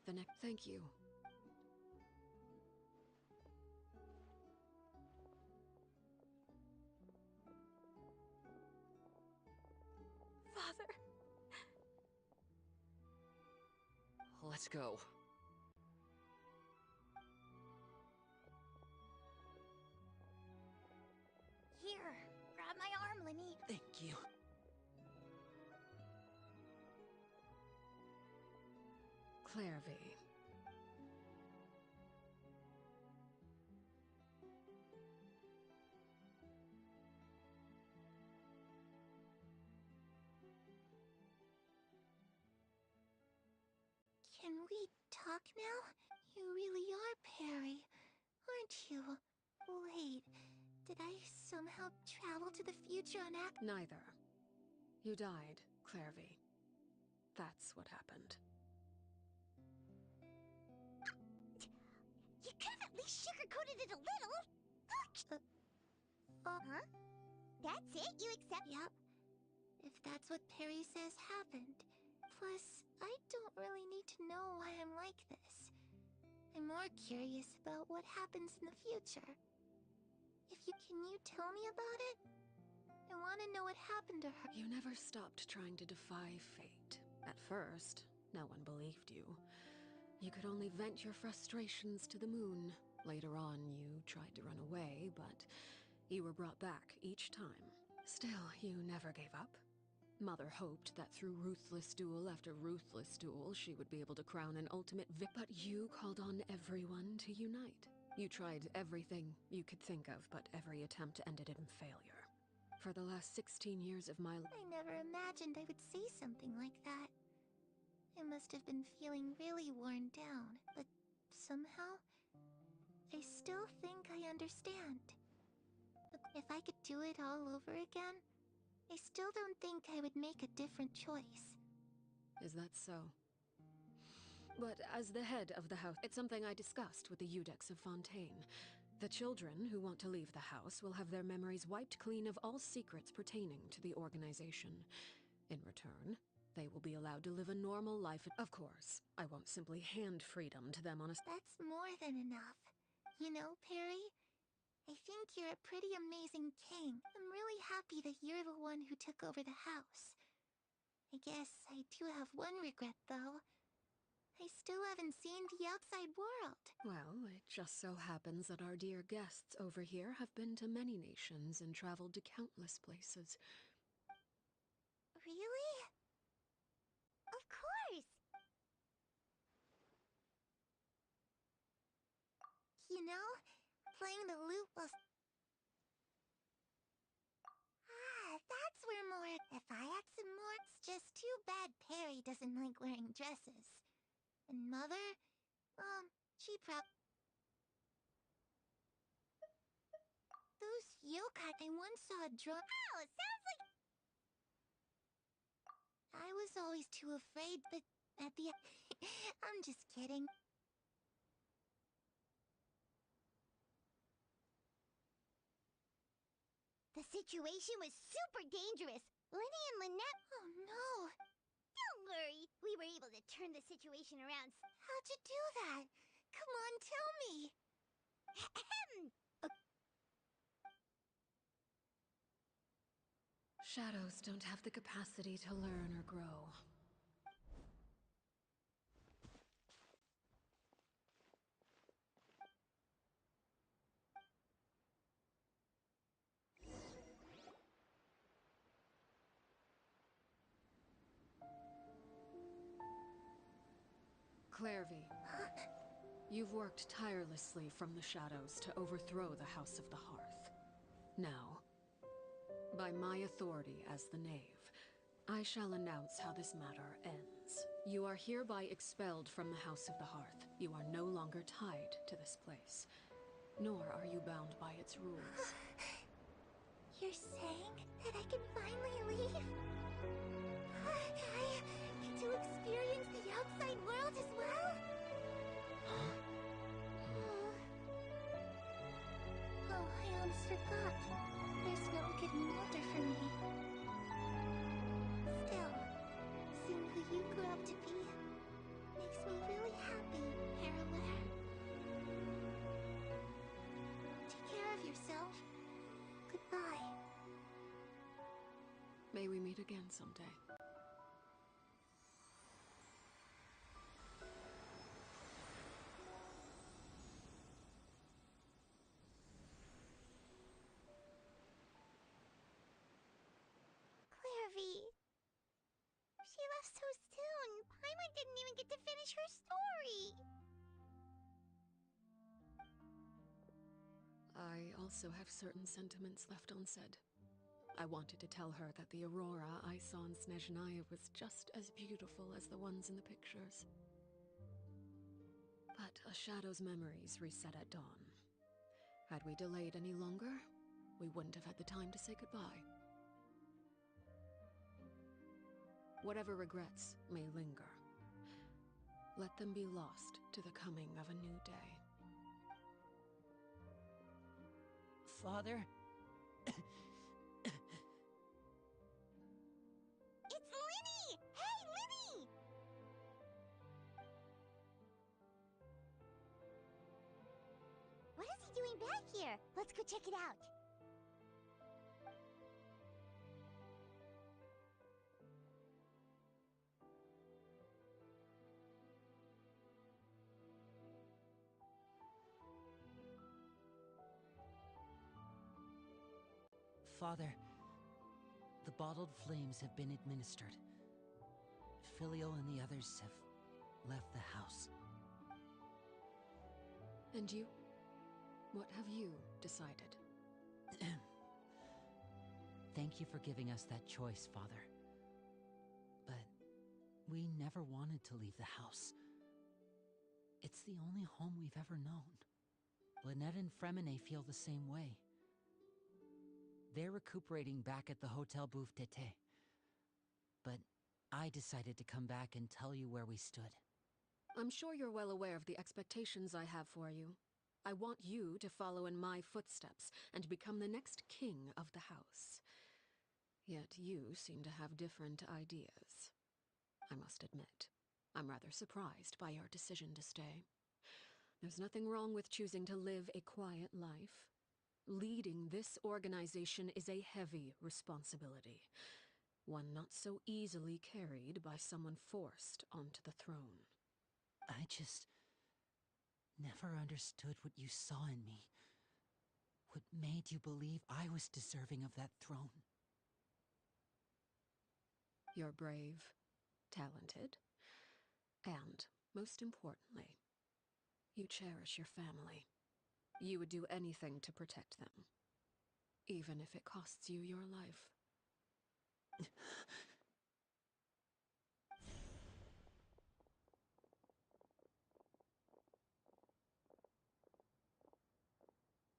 The next... Thank you. Father. Let's go. Here, grab my arm, Lemmy. Thank you. Clairvy. Can we talk now? You really are Perry, aren't you? Wait, did I somehow travel to the future and act? Neither. You died, Clairvy. That's what happened. You could have at least sugarcoated it a little. Huh? That's it? You accept? Yep. If that's what Perry says happened. Plus, I don't really need to know why I'm like this. I'm more curious about what happens in the future. Can you tell me about it? I want to know what happened to her. You never stopped trying to defy fate. At first, no one believed you. You could only vent your frustrations to the moon. Later on, you tried to run away, but you were brought back each time. Still, you never gave up. Mother hoped that through ruthless duel after ruthless duel, she would be able to crown an ultimate But you called on everyone to unite. You tried everything you could think of, but every attempt ended in failure. For the last 16 years of my life... I never imagined I would say something like that. I must have been feeling really worn down, but somehow, I still think I understand. If I could do it all over again, I still don't think I would make a different choice. Is that so? But as the head of the house, it's something I discussed with the Eudex of Fontaine. The children who want to leave the house will have their memories wiped clean of all secrets pertaining to the organization. In return, they will be allowed to live a normal life. Of course, I won't simply hand freedom to them on a... That's more than enough. You know, Perry, I think you're a pretty amazing king. I'm really happy that you're the one who took over the house. I guess I do have one regret, though. I still haven't seen the outside world. Well, it just so happens that our dear guests over here have been to many nations and traveled to countless places. Really? Of course! You know, playing the lute was... that's where more... If I had some more... It's just too bad Perry doesn't like wearing dresses. And Mother? She Those yokai... I once saw a drum... Oh, sounds like... I was always too afraid, but at the... I'm just kidding. The situation was super dangerous. Lenny and Lynette... Oh no! Don't worry. We were able to turn the situation around. How'd you do that? Come on, tell me! Shadows don't have the capacity to learn or grow. Clairvy, you've worked tirelessly from the shadows to overthrow the House of the Hearth. Now, by my authority as the Knave, I shall announce how this matter ends. You are hereby expelled from the House of the Hearth. You are no longer tied to this place, nor are you bound by its rules. You're saying that I can finally leave? I get to experience the outside world as well? Oh, I almost forgot. There's no getting older for me. Still, seeing who you grew up to be makes me really happy, Parallel. Take care of yourself. Goodbye. May we meet again someday. Clairvy. She left so soon. Paimon didn't even get to finish her story. I also have certain sentiments left unsaid. I wanted to tell her that the aurora I saw in Snezhnaya was just as beautiful as the ones in the pictures. But a shadow's memories reset at dawn. Had we delayed any longer, we wouldn't have had the time to say goodbye. Whatever regrets may linger, let them be lost to the coming of a new day. Father? It's Linny! Hey, Linny! What is he doing back here? Let's go check it out. Father, the bottled flames have been administered. Filio and the others have left the house. And you? What have you decided? Thank you for giving us that choice, Father. But we never wanted to leave the house. It's the only home we've ever known. Lynette and Fremine feel the same way. They're recuperating back at the Hotel Bouffe d'été. But I decided to come back and tell you where we stood. I'm sure you're well aware of the expectations I have for you. I want you to follow in my footsteps and become the next king of the house. Yet you seem to have different ideas. I must admit, I'm rather surprised by your decision to stay. There's nothing wrong with choosing to live a quiet life. Leading this organization is a heavy responsibility, one not so easily carried by someone forced onto the throne. I just never understood what you saw in me. What made you believe I was deserving of that throne? You're brave, talented, and, most importantly, you cherish your family. You would do anything to protect them, even if it costs you your life.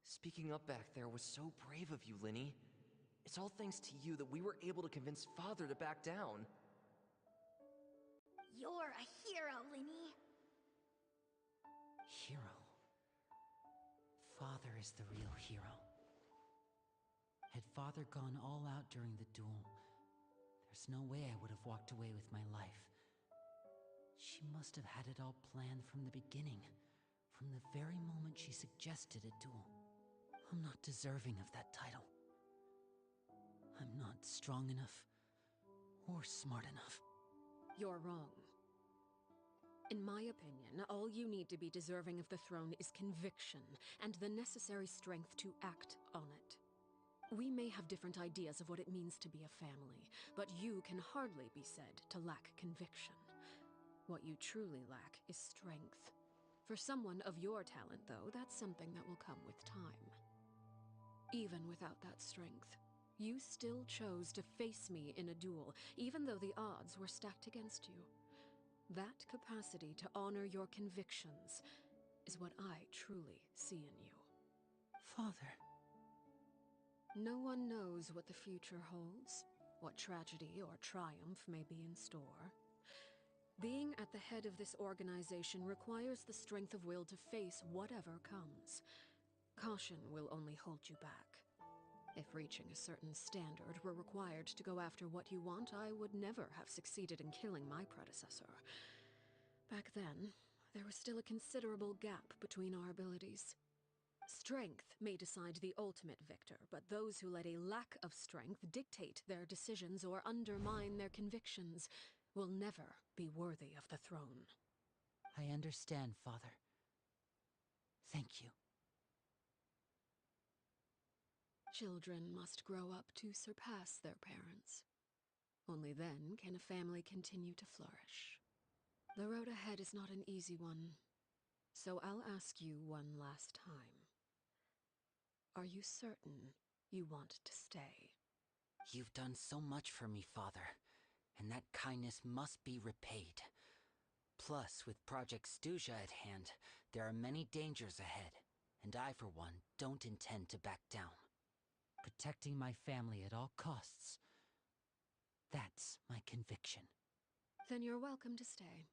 Speaking up back there was so brave of you, Linny. It's all thanks to you that we were able to convince Father to back down. You're a hero, Linny. Hero. Father is the real hero. Had Father gone all out during the duel, there's no way I would have walked away with my life. She must have had it all planned from the beginning, from the very moment she suggested a duel. I'm not deserving of that title. I'm not strong enough, or smart enough. You're wrong. In my opinion, all you need to be deserving of the throne is conviction and the necessary strength to act on it. We may have different ideas of what it means to be a family, but you can hardly be said to lack conviction. What you truly lack is strength. For someone of your talent, though, that's something that will come with time. Even without that strength, You still chose to face me in a duel, even though the odds were stacked against you. That capacity to honor your convictions is what I truly see in you. Father. No one knows what the future holds, what tragedy or triumph may be in store. Being at the head of this organization requires the strength of will to face whatever comes. Caution will only hold you back. If reaching a certain standard were required to go after what you want, I would never have succeeded in killing my predecessor. Back then, there was still a considerable gap between our abilities. Strength may decide the ultimate victor, but those who let a lack of strength dictate their decisions or undermine their convictions will never be worthy of the throne. I understand, Father. Thank you. Children must grow up to surpass their parents. Only then can a family continue to flourish. The road ahead is not an easy one, so I'll ask you one last time. Are you certain you want to stay? You've done so much for me, Father, and that kindness must be repaid. Plus, with Project Stuja at hand, there are many dangers ahead, and I, for one, don't intend to back down. Protecting my family at all costs. That's my conviction. Then you're welcome to stay.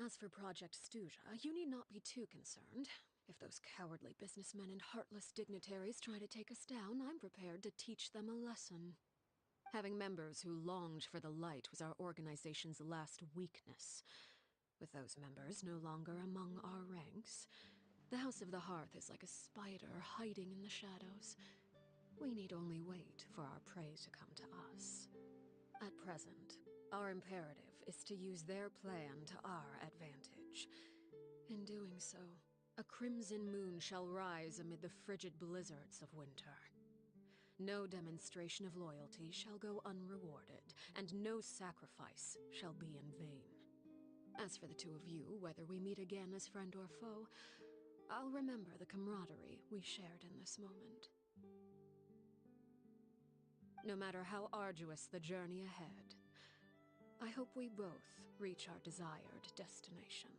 As for Project Stuja, you need not be too concerned. If those cowardly businessmen and heartless dignitaries try to take us down, I'm prepared to teach them a lesson. Having members who longed for the light was our organization's last weakness. With those members no longer among our ranks, the House of the Hearth is like a spider hiding in the shadows. We need only wait for our prey to come to us. At present, our imperative is to use their plan to our advantage. In doing so, a crimson moon shall rise amid the frigid blizzards of winter. No demonstration of loyalty shall go unrewarded, and no sacrifice shall be in vain. As for the two of you, whether we meet again as friend or foe, I'll remember the camaraderie we shared in this moment. No matter how arduous the journey ahead, I hope we both reach our desired destination.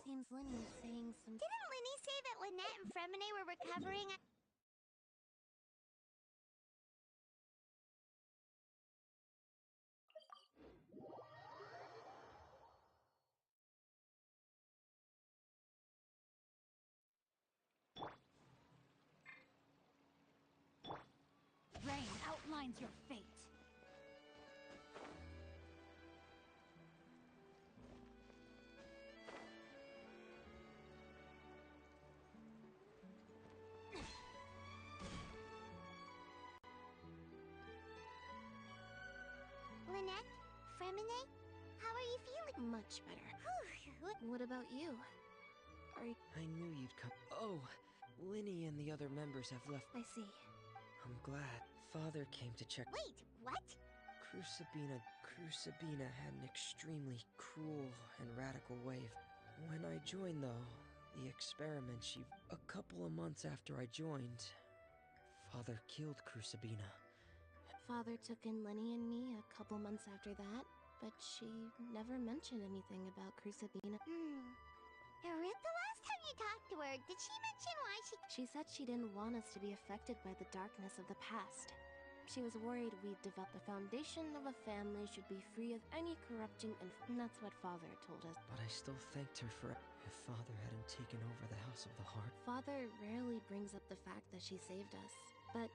Seems Linny is saying some... Didn't Linny say that Lynette and Fremine were recovering? Rain outlines your fate. Lynette? Fremine? How are you feeling? Much better. What about you? I knew you'd come. Oh, Linny and the other members have left. I see. I'm glad. Father came to check. Wait, what? Crucibina had an extremely cruel and radical way. When I joined, though, the experiment, a couple of months after I joined, Father killed Crucibina. Father took in Lenny and me a couple months after that, but she never mentioned anything about Crucibina. The last time you talked to her, did she mention why she... She said she didn't want us to be affected by the darkness of the past. She was worried we'd develop the foundation of a family should be free of any corrupting and that's what Father told us. But I still thanked her for if Father hadn't taken over the House of the Heart. Father rarely brings up the fact that she saved us, but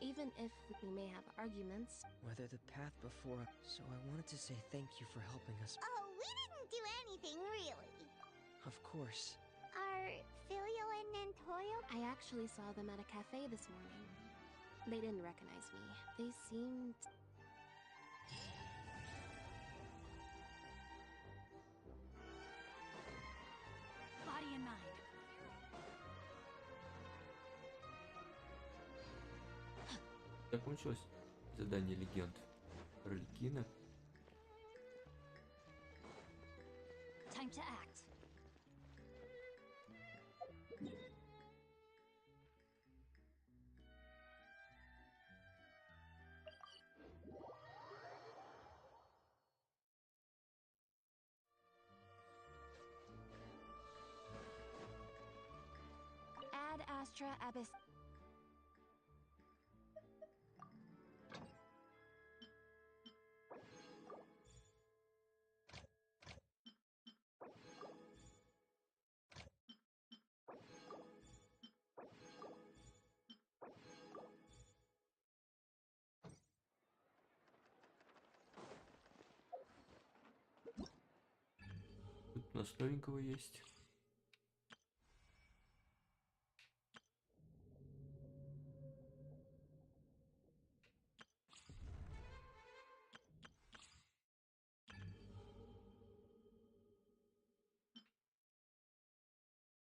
even if we may have arguments... Whether the path before... So I wanted to say thank you for helping us. Oh, we didn't do anything, really. Of course. Are Filio and Toyo? I actually saw them at a cafe this morning. They didn't recognize me. They seemed... Body and mind. Закончилось задание легенд Арлекино. Time to act. Ad Astra Abyss. Тут у нас новенького есть.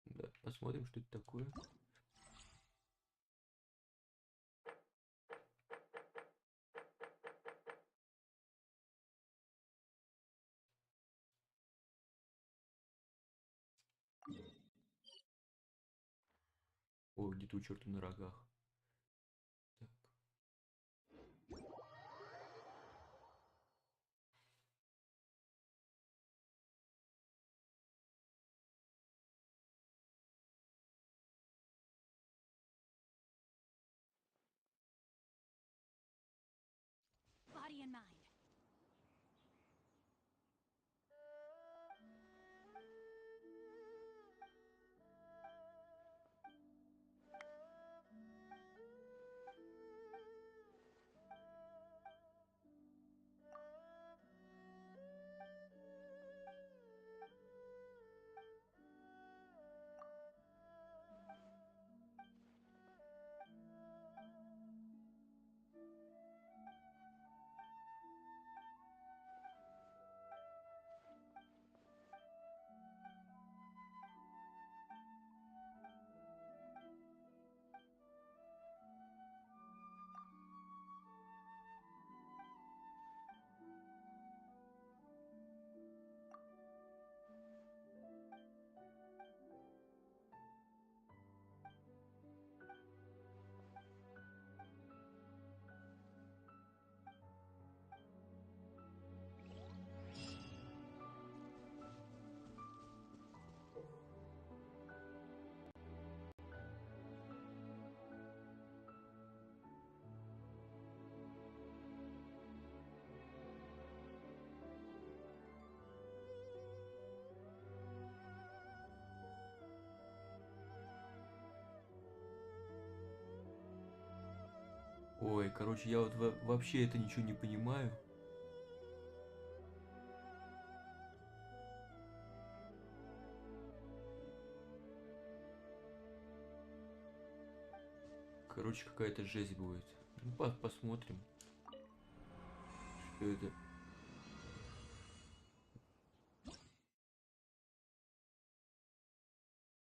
Да, посмотрим, что это такое. О, где-то у черта на рогах. Так. Body and mind. Ой, короче, я вот вообще это ничего не понимаю. Короче, какая-то жесть будет. Ну, посмотрим. Что это?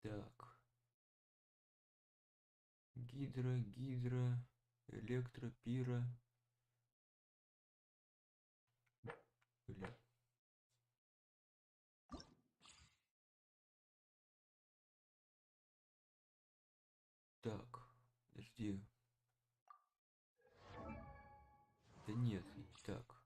Так. Гидра. Электро, пира. Бля. Так, подожди. Да нет, так.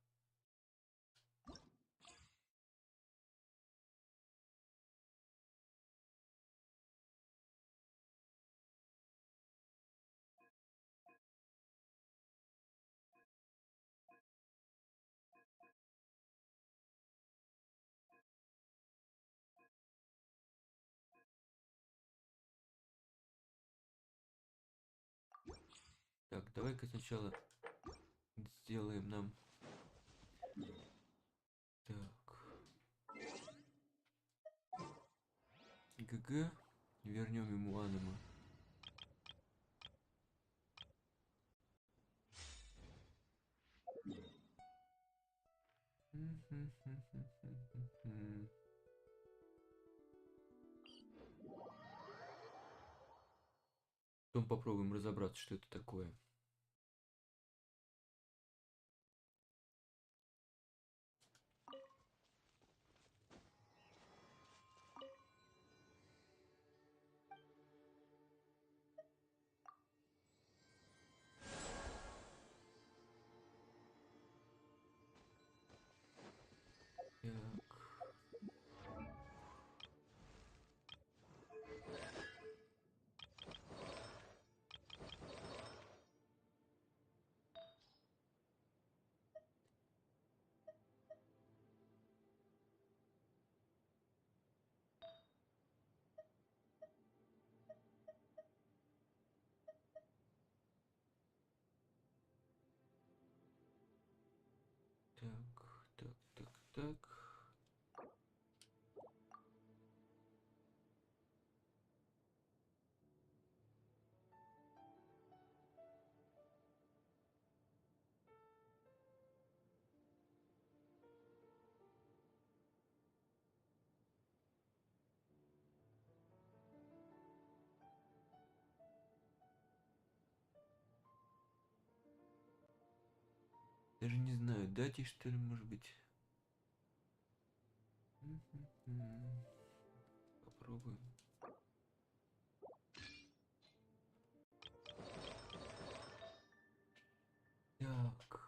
Так, давай-ка сначала сделаем нам... Так. ГГ. Вернем ему анима. Потом попробуем разобраться, что это такое. Так. Даже не знаю, дать ей, что ли, может быть. Попробуем. Так.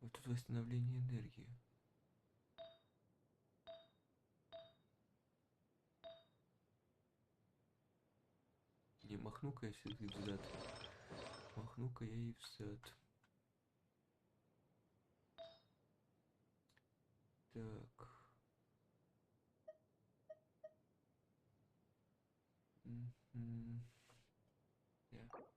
Вот тут восстановление энергии. Не, махну-ка я все-таки взад. Махну-ка я и взад. Так. Yeah. Так.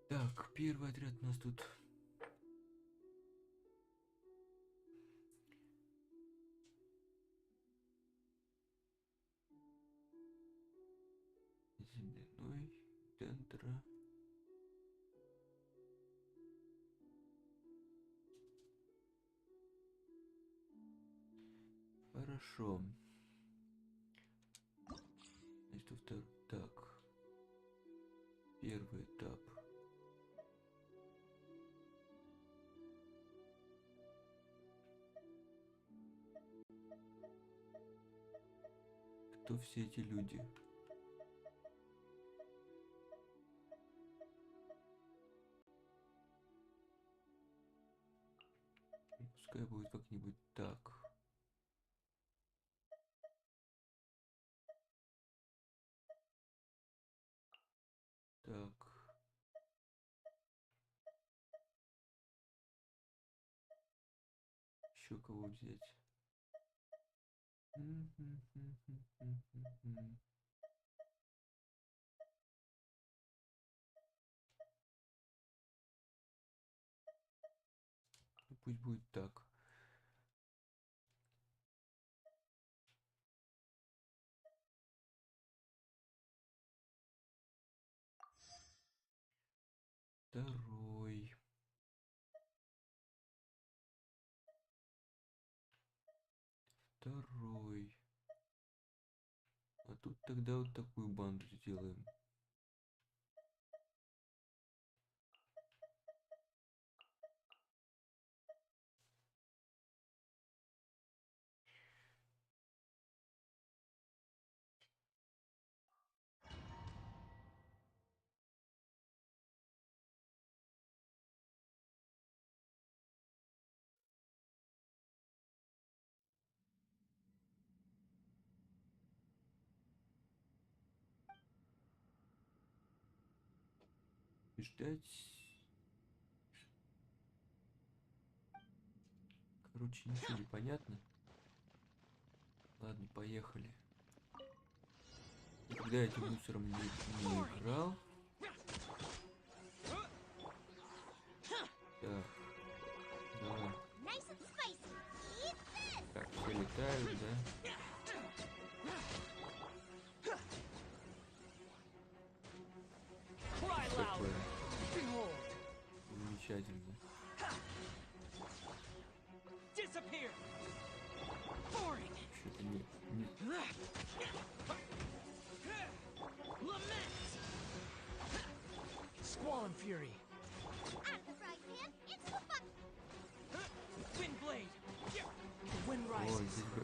Так, первый отряд у нас тут. Земляной, дендра. Хорошо. Значит, второй. Так. Первый этап. Кто все эти люди? Пускай будет как-нибудь так. Так. Еще кого взять? Ну, пусть будет так. Второй. Второй. А тут тогда вот такую банду сделаем. И ждать. Короче, ничего не понятно. Ладно, поехали. Когда я этим мусором не играл. Так. Давай. Так, все летают, да? Такое. Замечательно. Что-то не... Squall and Fury. Wind Blade. The wind О, rises. здесь бы...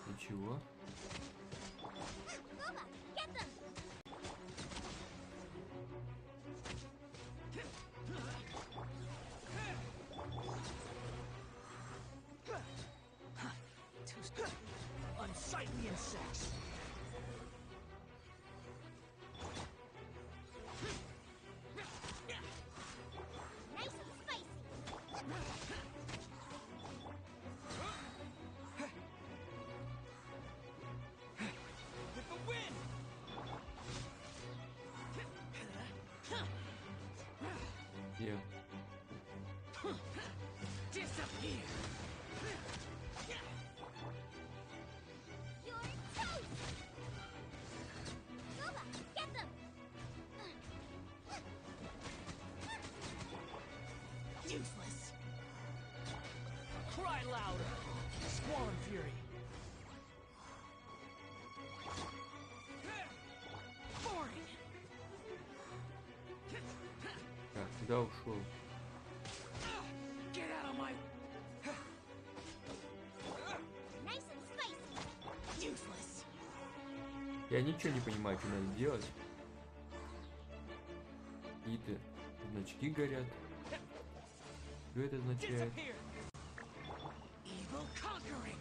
Ничего. Unsightly insects. With the wind. Где? Disappear. Useless. Cry louder. Squall and Fury. Boring. Так, куда ушел? Get out of my... Useless. Я ничего не понимаю, что надо делать. Какие-то значки горят. Что это означает? Disappear. Evil conquering.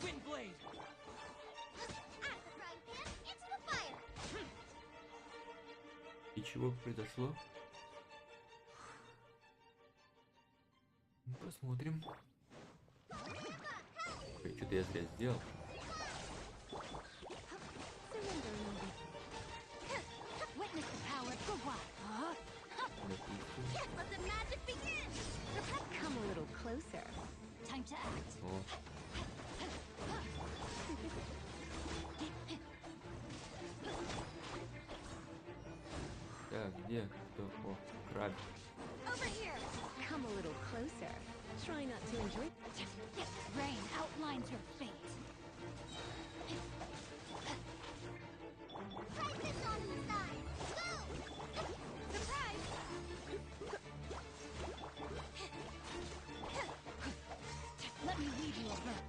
Wind Blade. И чего произошло? Ну, посмотрим. Что-то я зря сделал. Witness the power of Gwa. Допустим. Let the magic begin. Come a little closer. Time to act. О. Так, где? Кто? О, краб. Over here. Come a little closer. Try not to enjoy. Rain outlines your fate. Try this on the side. Go! Surprise! Let me weave you a bird.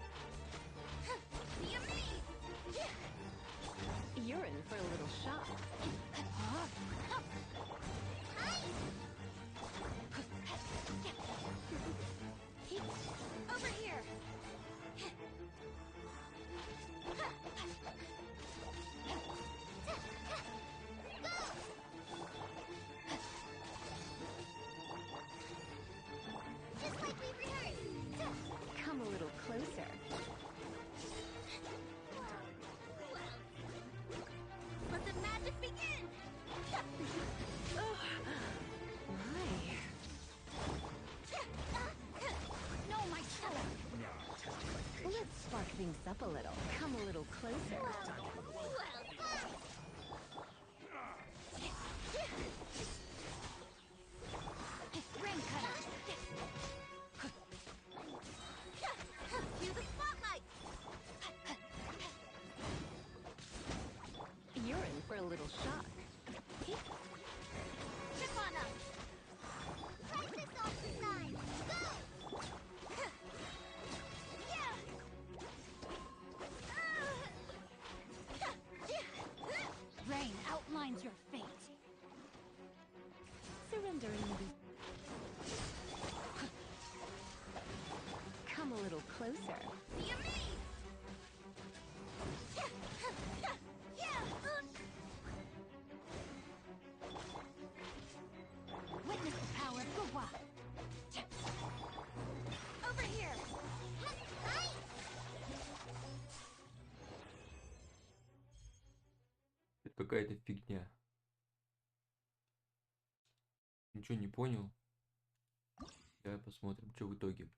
things up a little. Come a little closer. Rain cutter. Cue the spotlight. You're in for a little shock. Chip on up. Press this off the side. Go. Rain outlines your fate. Surrendering the... Come a little closer. Be amazed. Witness the power of Gwa. Over here. Это какая-то фигня. Ничего не понял. Давай посмотрим, что в итоге.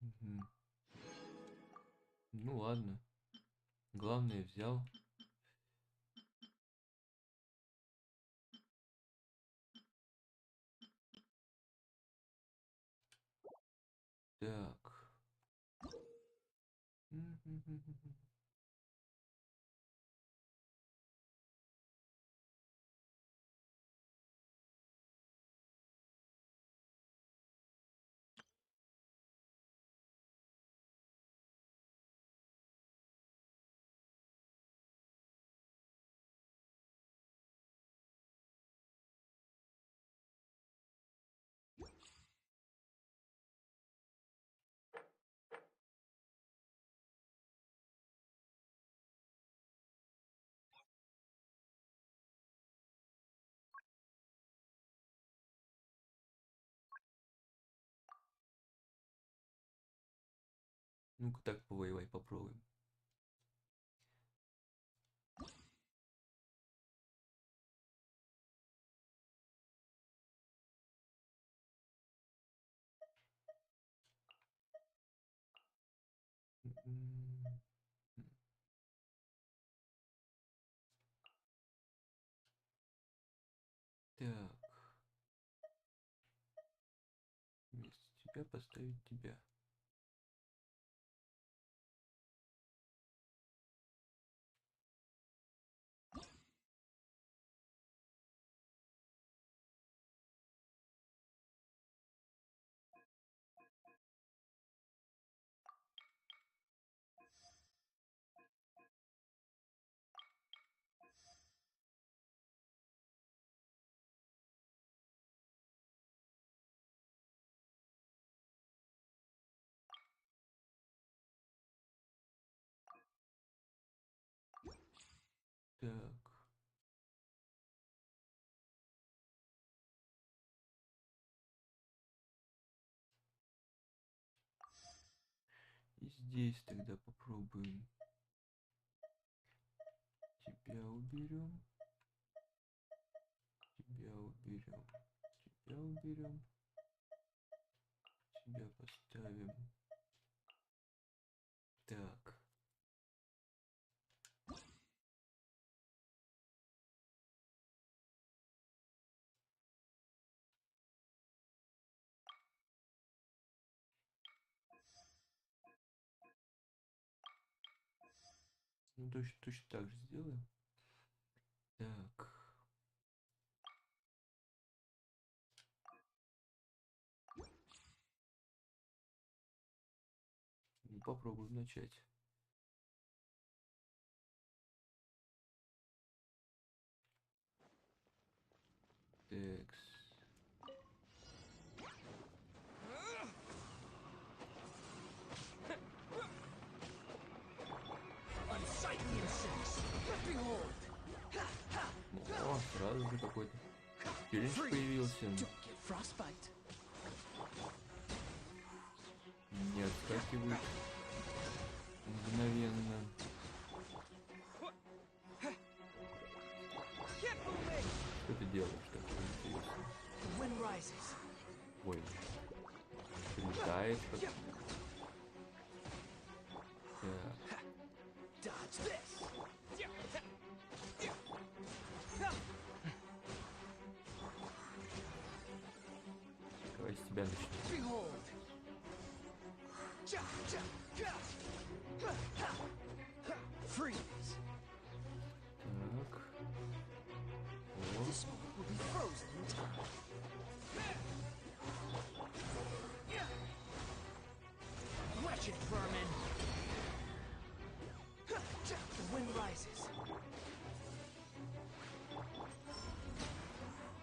Мгм. Ну ладно. Главное взял. Так. Ну-ка так повоевай, попробуем. Так. Вместо тебя поставить тебя. Так. И здесь тогда попробуем. Тебя уберем. Тебя уберем. Тебя уберем. Тебя поставим. Так. Ну, точно так же сделаем. Так. Ну, попробуем начать. Текс. О, сразу же какой-то челлендж появился. Не отскакивает мгновенно. Что ты делаешь такое интересное? Ой, Тает. Давай с тебя начнем. Wretched vermin! The wind rises.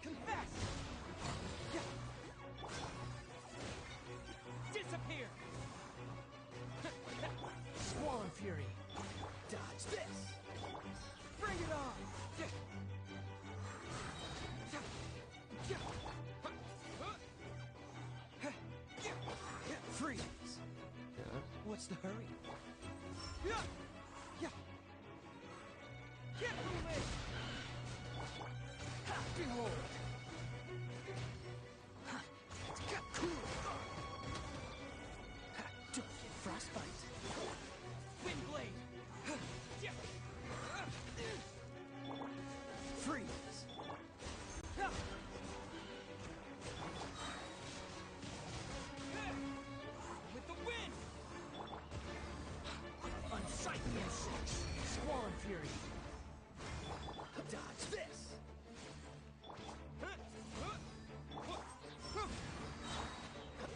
Confess! Disappear! Squall and fury. Dodge this! Bring it on! Freeze! What's the hurry? Get moving! Behold! Don't get frostbite! Wind blade! Freeze! With the wind! Unsightly insects! Squall and fury! Dodge this!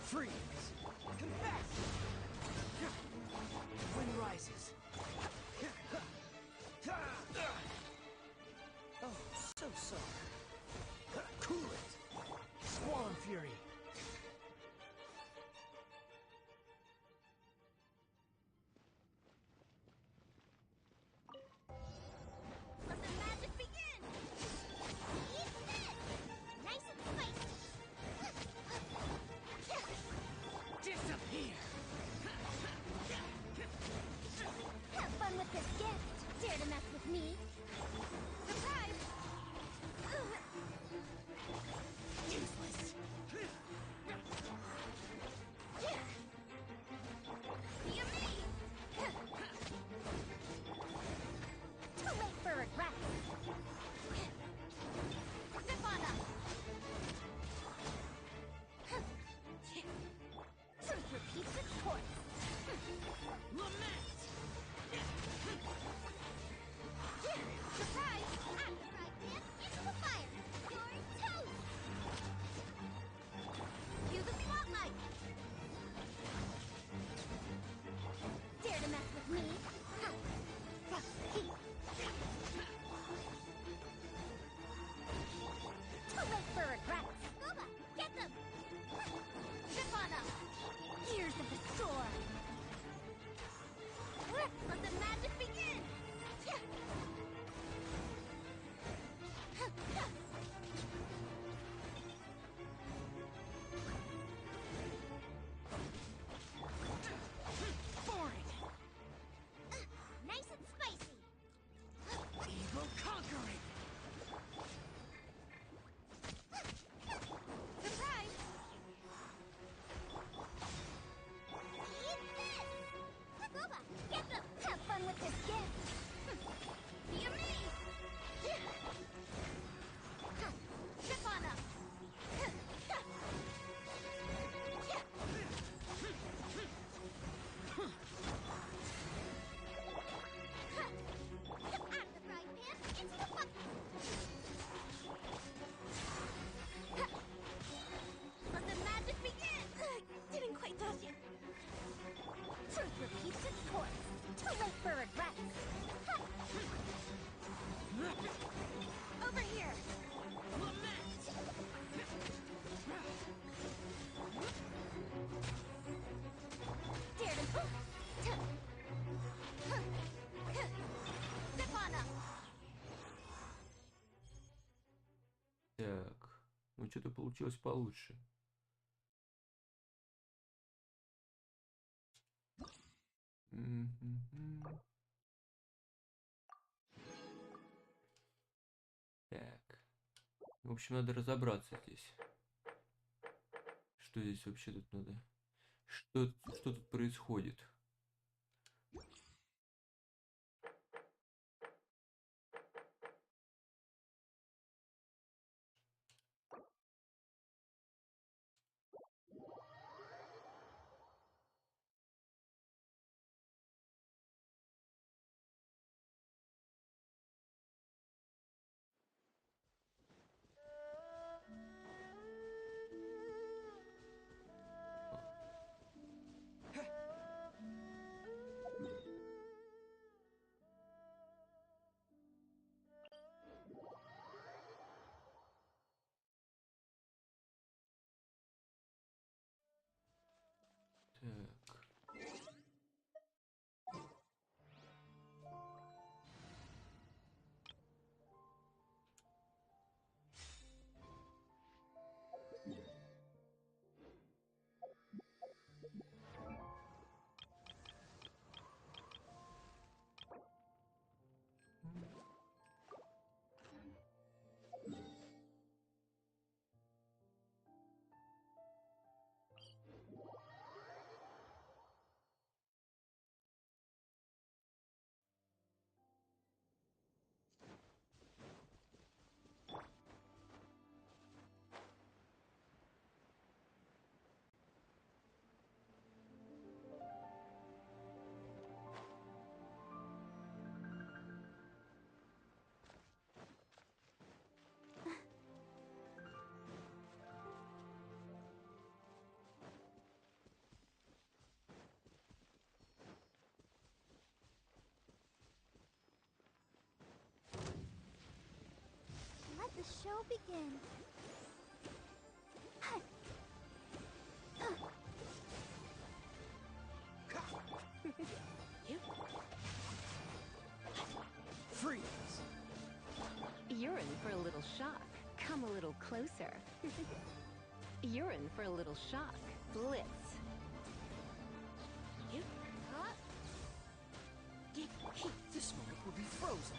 Freeze! Confess! Wind rises! Oh, so sorry. Cool it! Squall and fury! Let the magic begin! Eat this! Nice and spicy! Disappear! Have fun with this gift! Dare to mess with me? Surprise! Useless! Be amazed! Too late for regret! Zip on up! Truth repeats its course! Lament! Surprise! At the fry pan, into the fire! You're toast! Cue the spotlight! Dare to mess with me? Ha! Ha! He! Too late for regrets! Scuba! Get them! Zip on up! Years of the sword! Let the magic begin! Boring! Nice and spicy! Evil conquering! Surprise! Eat this! Scuba, get them! Have fun with this gift! Be amazed! Zip on up! Out of the frying pan, into the bucket! Let the magic begin! Didn't quite touch it. Truth repeats its course. Too late for regrets. Over here. Lament! Dare to... Zip on up. Так, ну что-то получилось получше. Так. В общем, надо разобраться здесь. Что здесь вообще тут надо Что тут происходит? Так. Let the show begin. Freeze! You're in for a little shock. Come a little closer. You're in for a little shock. Blitz. This moment will be frozen.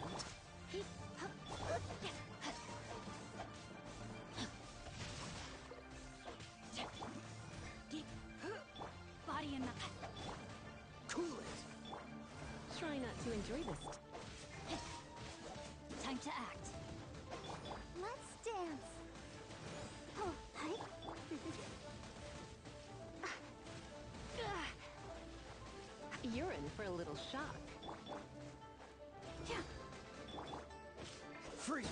Body in the... Cool it. Try not to enjoy this. Time to act. Let's dance. Oh, hi. You're in for a little shock. Freeze!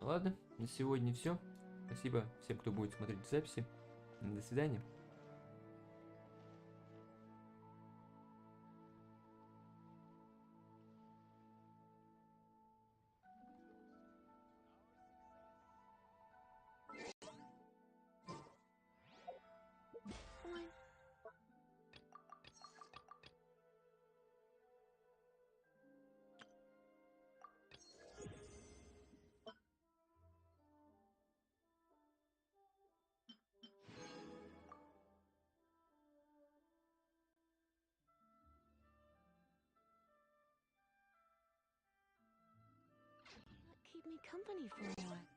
Ладно, на сегодня все. Спасибо всем, кто будет смотреть записи. До свидания. Keep me company for a while.